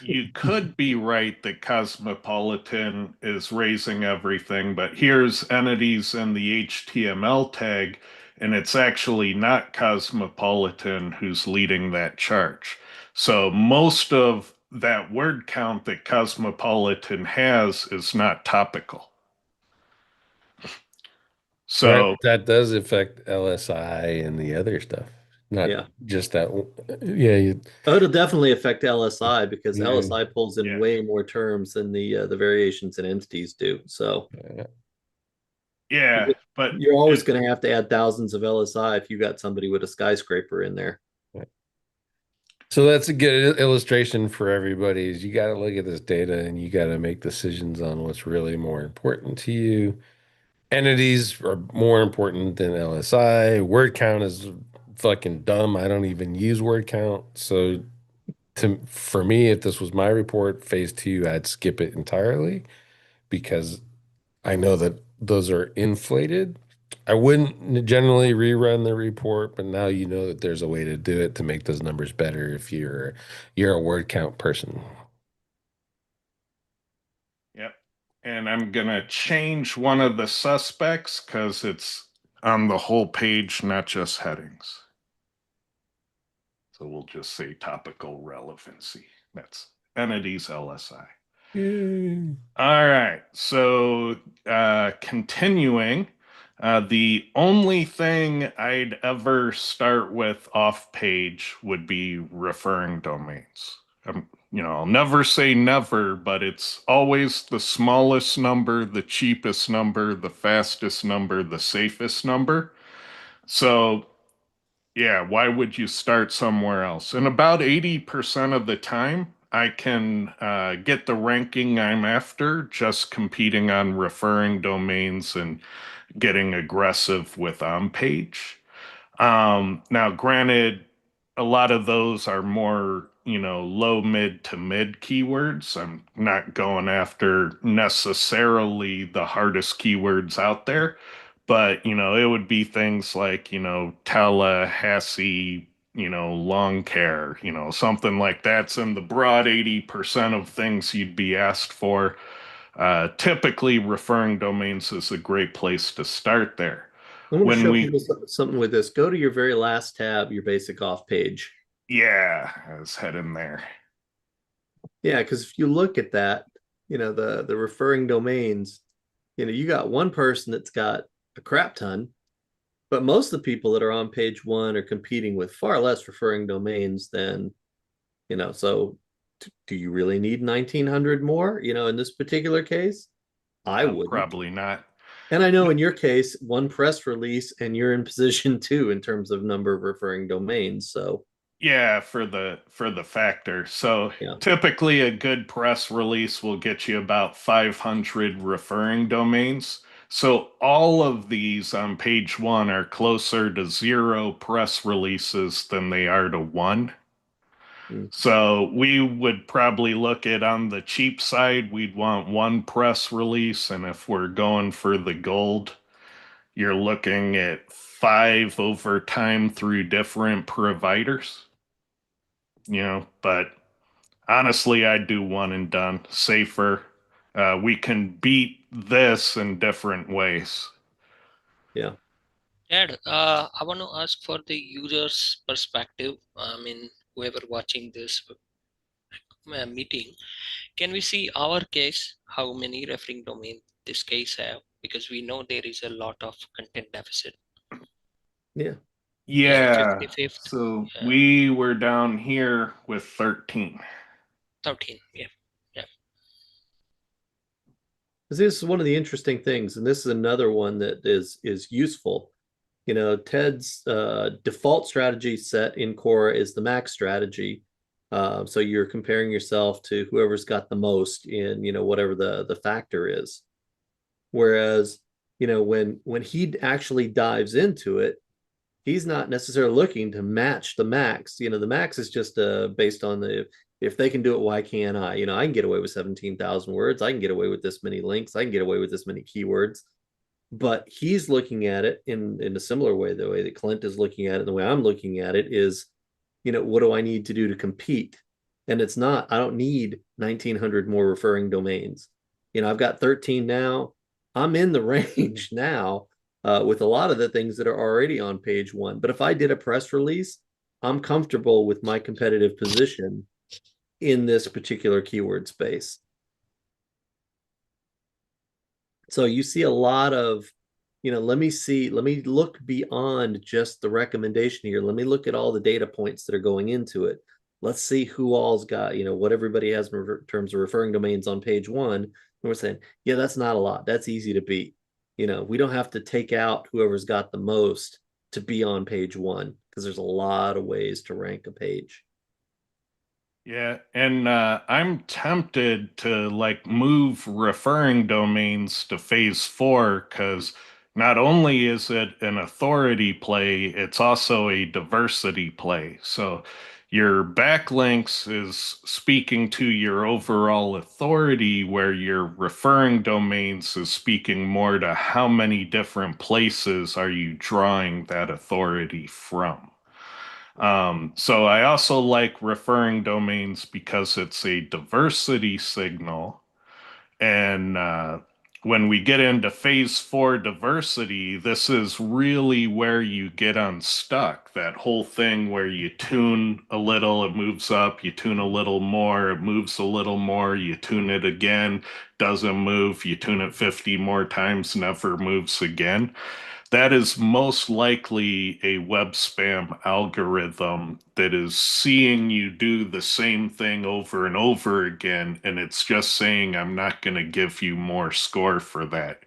You could be right that Cosmopolitan is raising everything, but here's entities in the HTML tag, and it's actually not Cosmopolitan who's leading that charge. So most of that word count that Cosmopolitan has is not topical. Right, So that does affect LSI and the other stuff, not Yeah. just that. Yeah, Oh, it'll definitely affect LSI because yeah, LSI pulls in yeah. way more terms than the variations and entities do. So Yeah, but you're always going to have to add thousands of LSI if you got somebody with a skyscraper in there. so that's a good illustration for everybody. Is you got to look at this data and you got to make decisions on what's really more important to you. Entities are more important than LSI. Word count is fucking dumb. I don't even use word count. So for me, if this was my report, phase two, I'd skip it entirely because I know that those are inflated. I wouldn't generally rerun the report, but now you know that there's a way to do it to make those numbers better if you're a word count person. Yep. And I'm gonna change one of the suspects because it's on the whole page, not just headings. So we'll just say topical relevancy. That's entities LSI. Yay. All right. So continuing, the only thing I'd ever start with off page would be referring domains. I'll never say never, but it's always the smallest number, the cheapest number, the fastest number, the safest number. So yeah, why would you start somewhere else? And about 80% of the time, I can get the ranking I'm after just competing on referring domains and getting aggressive with on page. Now, granted, a lot of those are more, low, mid to mid keywords. I'm not going after necessarily the hardest keywords out there, but, it would be things like, Tallahassee, lawn care, something like that's in the broad 80% of things you'd be asked for. Typically, referring domains is a great place to start there. I'm going to when show we, people something with this. Go to your very last tab, your basic off page. yeah, I was heading there. Yeah, because if you look at that, the referring domains, you got one person that's got a crap ton, but most of the people that are on page one are competing with far less referring domains than, so do you really need 1900 more, in this particular case? I wouldn't. Probably not. And I know in your case, one press release and you're in position two in terms of number of referring domains. So Yeah, for the factor. So yeah. typically a good press release will get you about 500 referring domains. So all of these on page one are closer to 0 press releases than they are to 1. Mm. So we would probably look at, on the cheap side, we'd want 1 press release, and if we're going for the gold, you're looking at 5 over time through different providers. But honestly, I'd do one and done, safer. We can beat this in different ways. Yeah. Ed, I want to ask for the user's perspective. I mean, whoever watching this meeting, can we see our case, how many referring domain this case have? Because we know there is a lot of content deficit. Yeah. Yeah. 55th. So we were down here with 13. 13. Yeah. This is one of the interesting things, and this is another one that is useful. Ted's default strategy set in core is the max strategy. So you're comparing yourself to whoever's got the most in, whatever the factor is. Whereas, when he actually dives into it, he's not necessarily looking to match the max. The max is just based on if they can do it, why can't I? I can get away with 17,000 words. I can get away with this many links. I can get away with this many keywords. But he's looking at it in a similar way. The way that Clint is looking at it, the way I'm looking at it is, what do I need to do to compete? And it's not, I don't need 1900 more referring domains. I've got 13 now. I'm in the range now with a lot of the things that are already on page one. But if I did a press release, I'm comfortable with my competitive position in this particular keyword space. So you see a lot of, let me look beyond just the recommendation here. Let me look at all the data points that are going into it. Let's see who all's got, what everybody has in terms of referring domains on page one. And we're saying, yeah, that's not a lot. That's easy to beat. We don't have to take out whoever's got the most to be on page one, because there's a lot of ways to rank a page. Yeah, and I'm tempted to move referring domains to phase 4, because not only is it an authority play, it's also a diversity play. So your backlinks is speaking to your overall authority, where your referring domains is speaking more to how many different places are you drawing that authority from. So I also like referring domains because it's a diversity signal. And when we get into phase 4 diversity, this is really where you get unstuck. That whole thing where you tune a little, it moves up, you tune a little more, it moves a little more, you tune it again, doesn't move, you tune it 50 more times, never moves again. That is most likely a web spam algorithm that is seeing you do the same thing over and over again, and it's just saying, I'm not going to give you more score for that.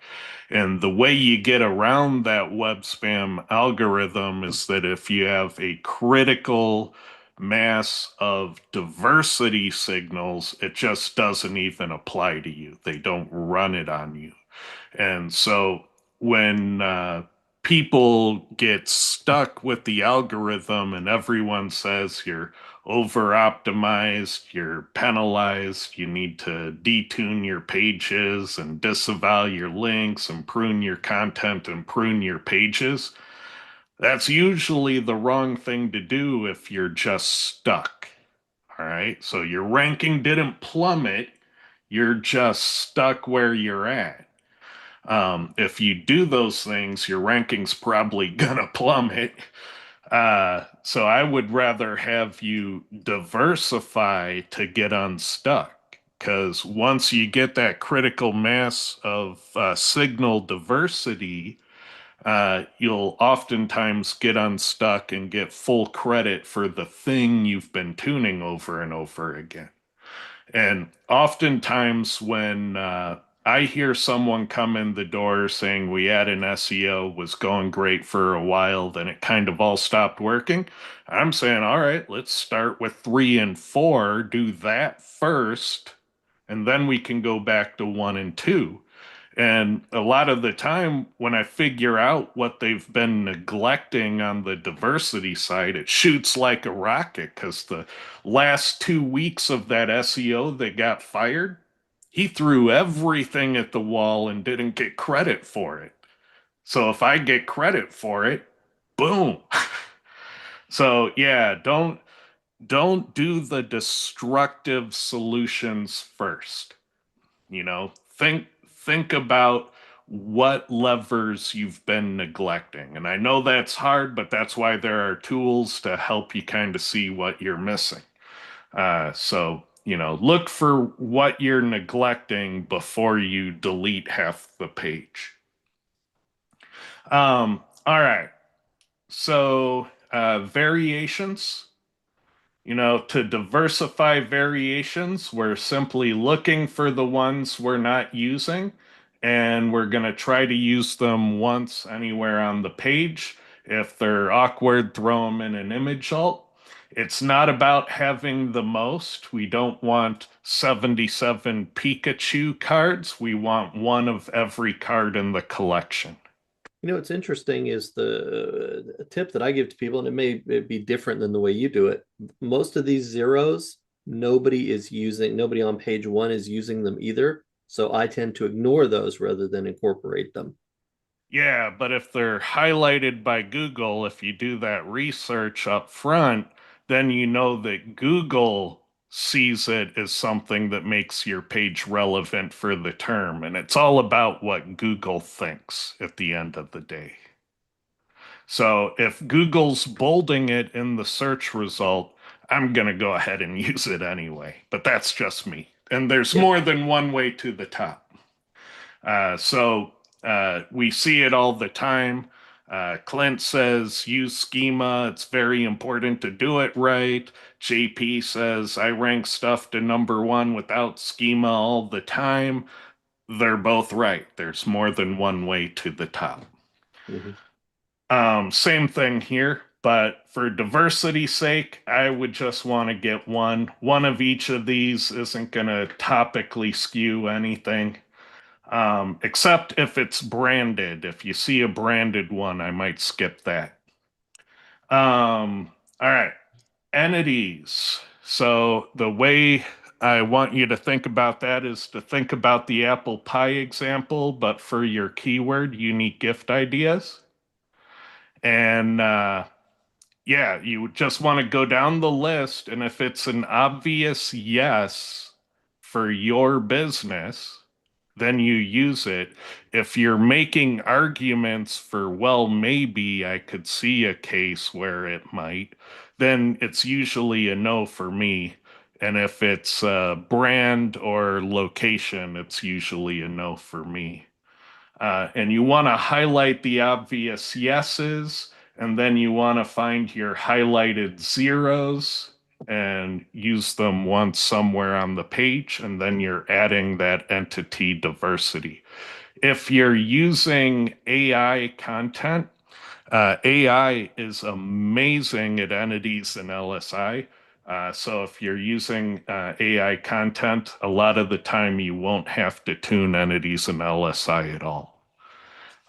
And the way you get around that web spam algorithm is that if you have a critical mass of diversity signals, it just doesn't even apply to you. They don't run it on you. And so when people get stuck with the algorithm and everyone says you're over optimized, you're penalized, you need to detune your pages and disavow your links and prune your content and prune your pages, that's usually the wrong thing to do if you're just stuck. All right. So your ranking didn't plummet, you're just stuck where you're at. If you do those things, your ranking's probably gonna plummet. So I would rather have you diversify to get unstuck. Because once you get that critical mass of signal diversity, you'll oftentimes get unstuck and get full credit for the thing you've been tuning over and over again. And oftentimes, when I hear someone come in the door saying we had an SEO, was going great for a while, then it kind of all stopped working, I'm saying, all right, let's start with 3 and 4, do that first, and then we can go back to 1 and 2. And a lot of the time, when I figure out what they've been neglecting on the diversity side, it shoots like a rocket because the last 2 weeks of that SEO that got fired, he threw everything at the wall and didn't get credit for it. So if I get credit for it, boom. So yeah, don't do the destructive solutions first. Think about what levers you've been neglecting. And I know that's hard, but that's why there are tools to help you kind of see what you're missing. So look for what you're neglecting before you delete half the page. All right. So variations. To diversify variations, we're simply looking for the ones we're not using, and we're going to try to use them once anywhere on the page. If they're awkward, throw them in an image alt. It's not about having the most. We don't want 77 Pikachu cards. We want one of every card in the collection. What's interesting is the tip that I give to people, and it may be different than the way you do it. Most of these zeros, nobody on page 1 is using them either. So I tend to ignore those rather than incorporate them. Yeah, but if they're highlighted by Google, if you do that research up front, then you know that Google sees it as something that makes your page relevant for the term. And it's all about what Google thinks at the end of the day. So if Google's bolding it in the search result, I'm going to go ahead and use it anyway. But that's just me. And there's more than one way to the top. So we see it all the time. Clint says use schema. It's very important to do it right. JP says I rank stuff to number 1 without schema all the time. They're both right. There's more than one way to the top. Same thing here, but for diversity's sake, I would just want to get one. One of each of these isn't going to topically skew anything. Except if it's branded. If you see a branded one, I might skip that. All right, entities. So the way I want you to think about that is to think about the apple pie example, but for your keyword, unique gift ideas. And you just want to go down the list, and if it's an obvious yes for your business, then you use it. If you're making arguments for, well, maybe I could see a case where it might, then it's usually a no for me. And if it's brand or location, it's usually a no for me. And you want to highlight the obvious yeses, and then you want to find your highlighted zeros and use them once somewhere on the page, and then you're adding that entity diversity. If you're using AI content, AI is amazing at entities and LSI. So if you're using AI content, a lot of the time you won't have to tune entities and LSI at all.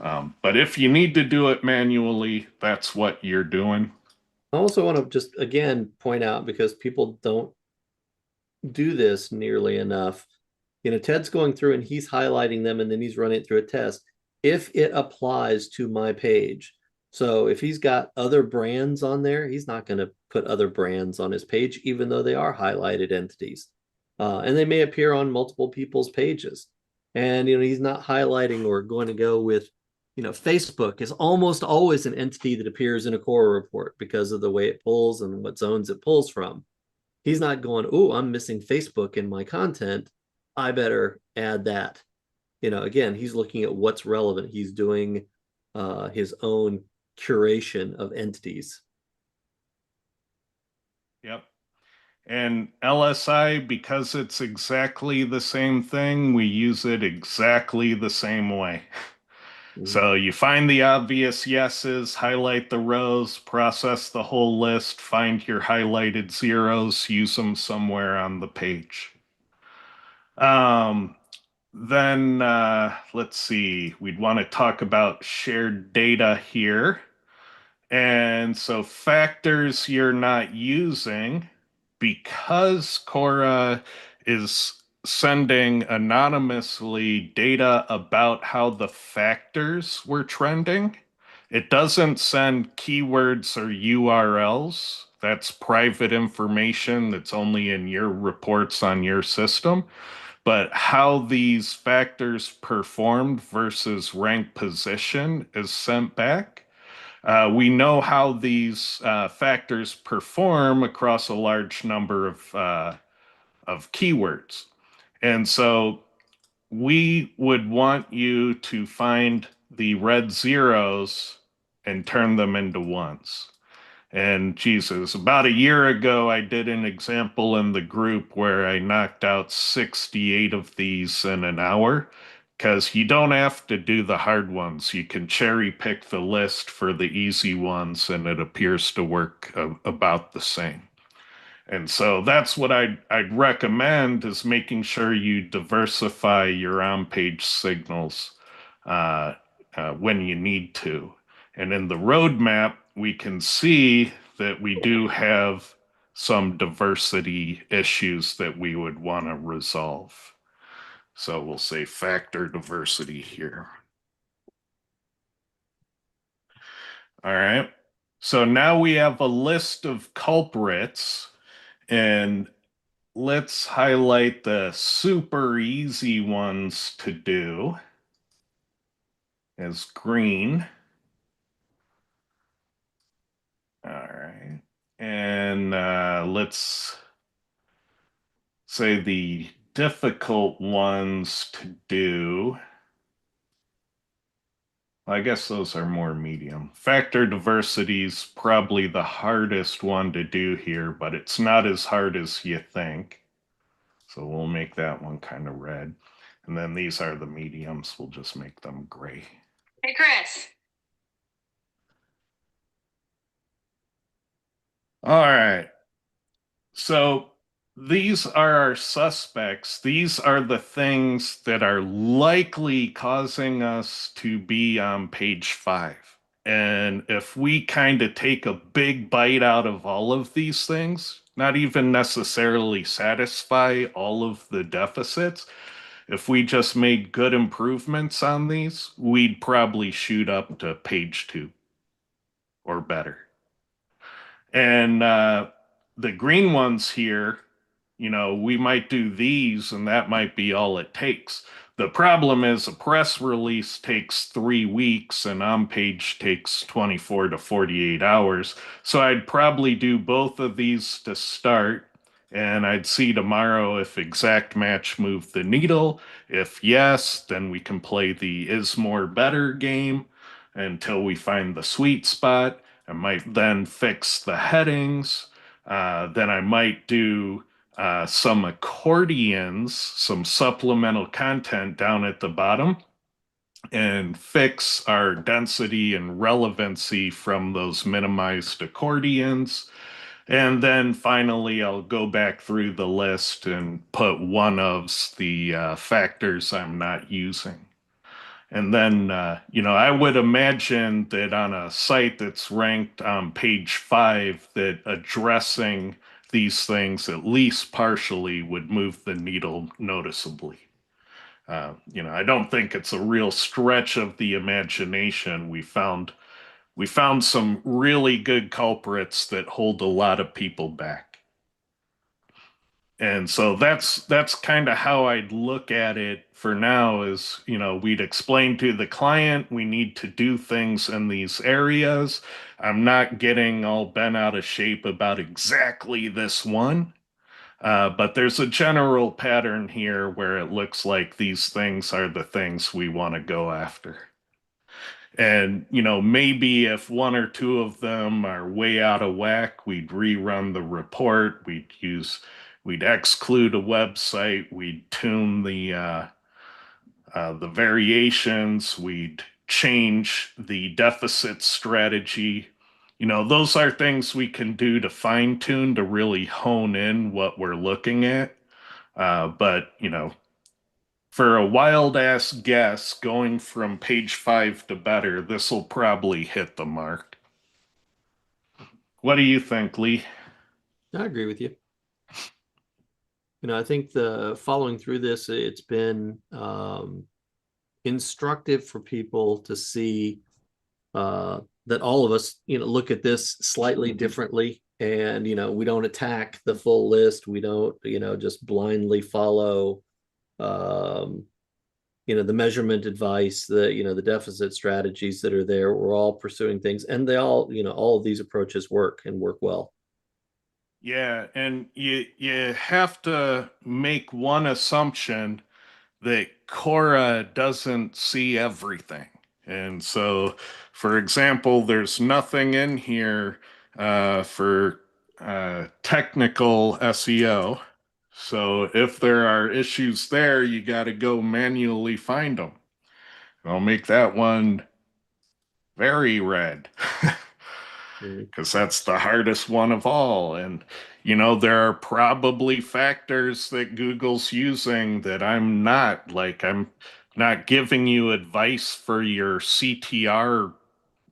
But if you need to do it manually, that's what you're doing. I also want to just again point out, because people don't do this nearly enough. Ted's going through and he's highlighting them, and then he's running it through a test. If it applies to my page. So if he's got other brands on there, he's not going to put other brands on his page, even though they are highlighted entities. And they may appear on multiple people's pages. And he's not highlighting or going to go with, Facebook is almost always an entity that appears in a core report because of the way it pulls and what zones it pulls from. He's not going, oh, I'm missing Facebook in my content, I better add that. Again, he's looking at what's relevant. He's doing his own curation of entities. Yep. And LSI, because it's exactly the same thing, we use it exactly the same way. So you find the obvious yeses, highlight the rows, process the whole list, find your highlighted zeros, use them somewhere on the page. Then let's see, we'd want to talk about shared data here. And so factors you're not using, because Cora is sending anonymously data about how the factors were trending, it doesn't send keywords or URLs. That's private information that's only in your reports on your system. But how these factors performed versus rank position is sent back. We know how these factors perform across a large number of keywords. And so we would want you to find the red zeros and turn them into ones. And Jesus, about a year ago, I did an example in the group where I knocked out 68 of these in an hour because you don't have to do the hard ones. You can cherry pick the list for the easy ones, and it appears to work about the same. And so that's what I'd recommend is making sure you diversify your on-page signals when you need to. And in the roadmap, we can see that we do have some diversity issues that we would want to resolve. So we'll say factor diversity here. All right. So now we have a list of culprits, and let's highlight the super easy ones to do as green. All right. And let's say the difficult ones to do. I guess those are more medium. Factor diversity is probably the hardest one to do here, but it's not as hard as you think. So we'll make that one kind of red. And then these are the mediums. We'll just make them gray. Hey, Chris. All right. So these are our suspects. These are the things that are likely causing us to be on page 5. And if we kind of take a big bite out of all of these things, not even necessarily satisfy all of the deficits, if we just made good improvements on these, we'd probably shoot up to page 2 or better. And the green ones here, we might do these and that might be all it takes. The problem is a press release takes 3 weeks and on page takes 24 to 48 hours. So I'd probably do both of these to start. And I'd see tomorrow if exact match moved the needle. If yes, then we can play the is more better game until we find the sweet spot. I might then fix the headings. Then I might do some accordions, some supplemental content down at the bottom, and fix our density and relevancy from those minimized accordions. And then finally, I'll go back through the list and put one of the factors I'm not using. And then, I would imagine that on a site that's ranked on page 5, that addressing these things at least partially would move the needle noticeably. I don't think it's a real stretch of the imagination. We found some really good culprits that hold a lot of people back. And so that's kind of how I'd look at it for now is, we'd explain to the client we need to do things in these areas. I'm not getting all bent out of shape about exactly this one. But there's a general pattern here where it looks like these things are the things we want to go after. And, maybe if one or two of them are way out of whack, we'd rerun the report. We'd exclude a website. We'd tune the variations. We'd change the deficit strategy. Those are things we can do to fine tune to really hone in what we're looking at. But, for a wild ass guess, going from page 5 to better, this will probably hit the mark. What do you think, Lee? I agree with you. I think the following through this, it's been instructive for people to see that all of us, look at this slightly differently. And, we don't attack the full list. We don't, just blindly follow, the measurement advice, the deficit strategies that are there. We're all pursuing things, and they all, all of these approaches work and work well. Yeah, and you have to make one assumption that Cora doesn't see everything. And so, for example, there's nothing in here for technical SEO. So if there are issues there, you got to go manually find them. I'll make that one very red because that's the hardest one of all. And, there are probably factors that Google's using that I'm not. Like, I'm not giving you advice for your CTR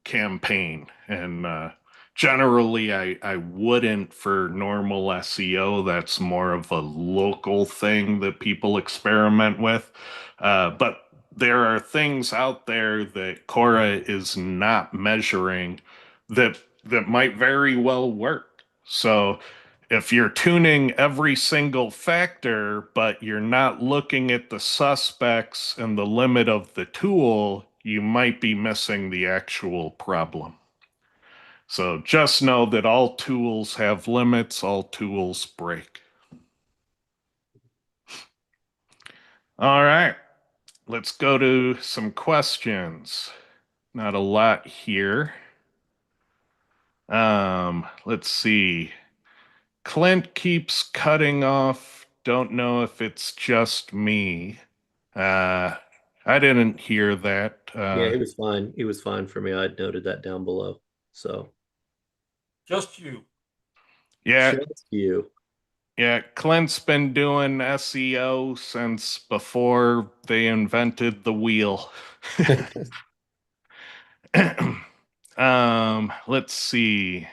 campaign. And generally, I wouldn't for normal SEO. That's more of a local thing that people experiment with. But there are things out there that Cora is not measuring that might very well work. So if you're tuning every single factor, but you're not looking at the suspects and the limit of the tool, you might be missing the actual problem. So just know that all tools have limits, all tools break. All right, let's go to some questions. Not a lot here. Let's see. Clint keeps cutting off. Don't know if it's just me. I didn't hear that. Yeah, he was fine. He was fine for me. I'd noted that down below. So Just you. Yeah, just you. yeah. Clint's been doing SEO since before they invented the wheel. Let's see.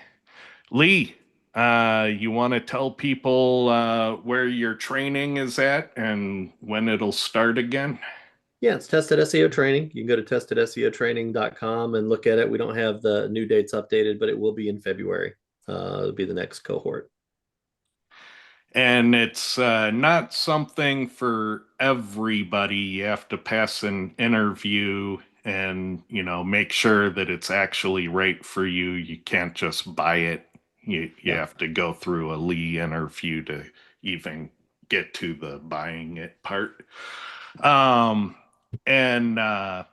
Lee, you want to tell people where your training is at and when it'll start again? Yeah, it's Tested SEO Training. You can go to testedseotraining.com and look at it. We don't have the new dates updated, but it will be in February. It'll be the next cohort. And it's not something for everybody. You have to pass an interview and, make sure that it's actually right for you. You can't just buy it. You have to go through a Lee interview to even get to the buying it part. And I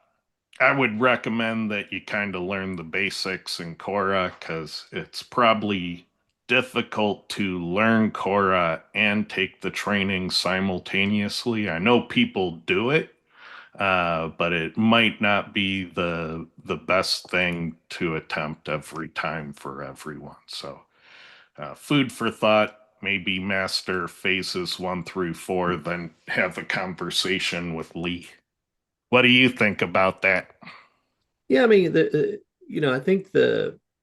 would recommend that you kind of learn the basics in Cora because it's probably difficult to learn Cora and take the training simultaneously. I know people do it, but it might not be the best thing to attempt every time for everyone. So, food for thought. Maybe master phases 1 through 4, then have a conversation with Lee. What do you think about that? Yeah, I mean, I think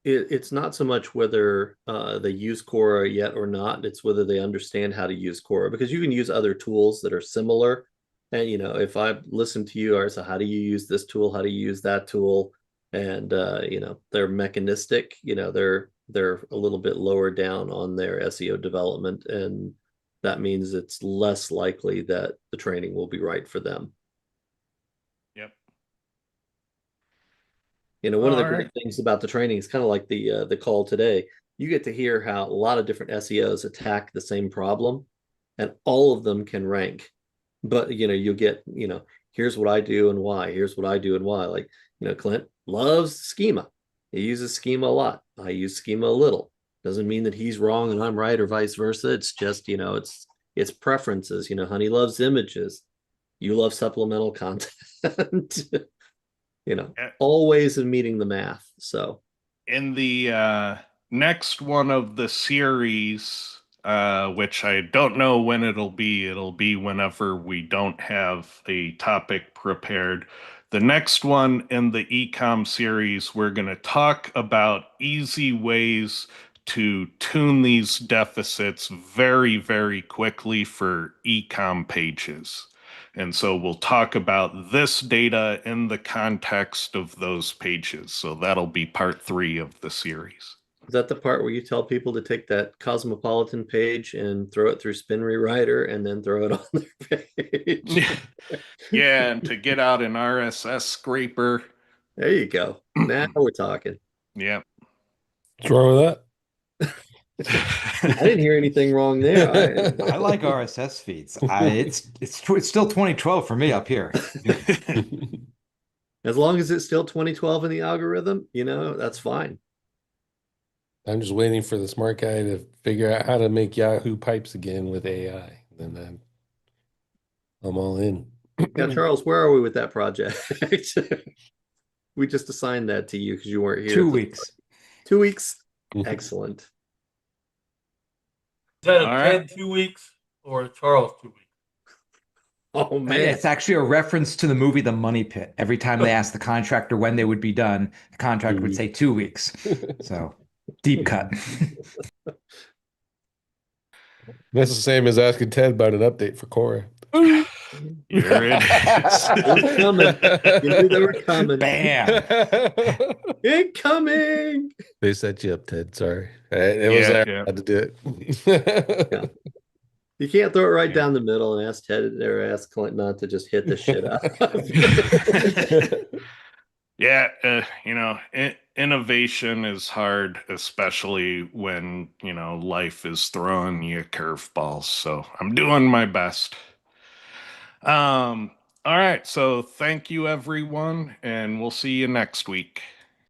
it's not so much whether they use Cora yet or not. It's whether they understand how to use Cora, because you can use other tools that are similar. And, if I listen to you, or so how do you use this tool? How do you use that tool? And, they're mechanistic, they're a little bit lower down on their SEO development. And that means it's less likely that the training will be right for them. Yep. One of the All great right. things about the training is kind of like the call today. You get to hear how a lot of different SEOs attack the same problem, and all of them can rank. But you'll get, here's what I do and why. Here's what I do and why. Like, Clint loves schema. He uses schema a lot. I use schema a little. Doesn't mean that he's wrong and I'm right, or vice versa. It's just, it's preferences. Honey loves images. You love supplemental content. Always in meeting the math. So in the next one of the series, which I don't know when it'll be whenever we don't have a topic prepared. The next one in the ecom series, we're going to talk about easy ways to tune these deficits very, very quickly for ecom pages. And so we'll talk about this data in the context of those pages. So that'll be part 3 of the series. is that the part where you tell people to take that Cosmopolitan page and throw it through Spin Rewriter and then throw it on their page? Yeah, and to get out an RSS scraper. There you go. Now we're talking. Yep. What's wrong with that? I didn't hear anything wrong there. I like RSS feeds. It's still 2012 for me up here. As long as it's still 2012 in the algorithm, that's fine. I'm just waiting for the smart guy to figure out how to make Yahoo pipes again with AI. Then I'm all in. Yeah, Charles, where are we with that project? We just assigned that to you because you weren't here. 2 weeks. 2 weeks. Excellent. Is that a All Ted right. 2 weeks or a Charles 2 weeks? Oh man, It's actually a reference to the movie The Money Pit. Every time they asked the contractor when they would be done, the contractor would say 2 weeks. So deep cut. That's the same as asking Ted about an update for Cora. Here it it was coming. You knew they were coming. Bam. Incoming. They set you up, Ted. Sorry. It was Yeah, there. yeah. I had to do it. You can't throw it right Yeah. down the middle and ask Ted or ask Clint not to just hit the shit out of Yeah, innovation is hard, especially when, life is throwing you curveballs. So I'm doing my best. All right, so thank you everyone, and we'll see you next week.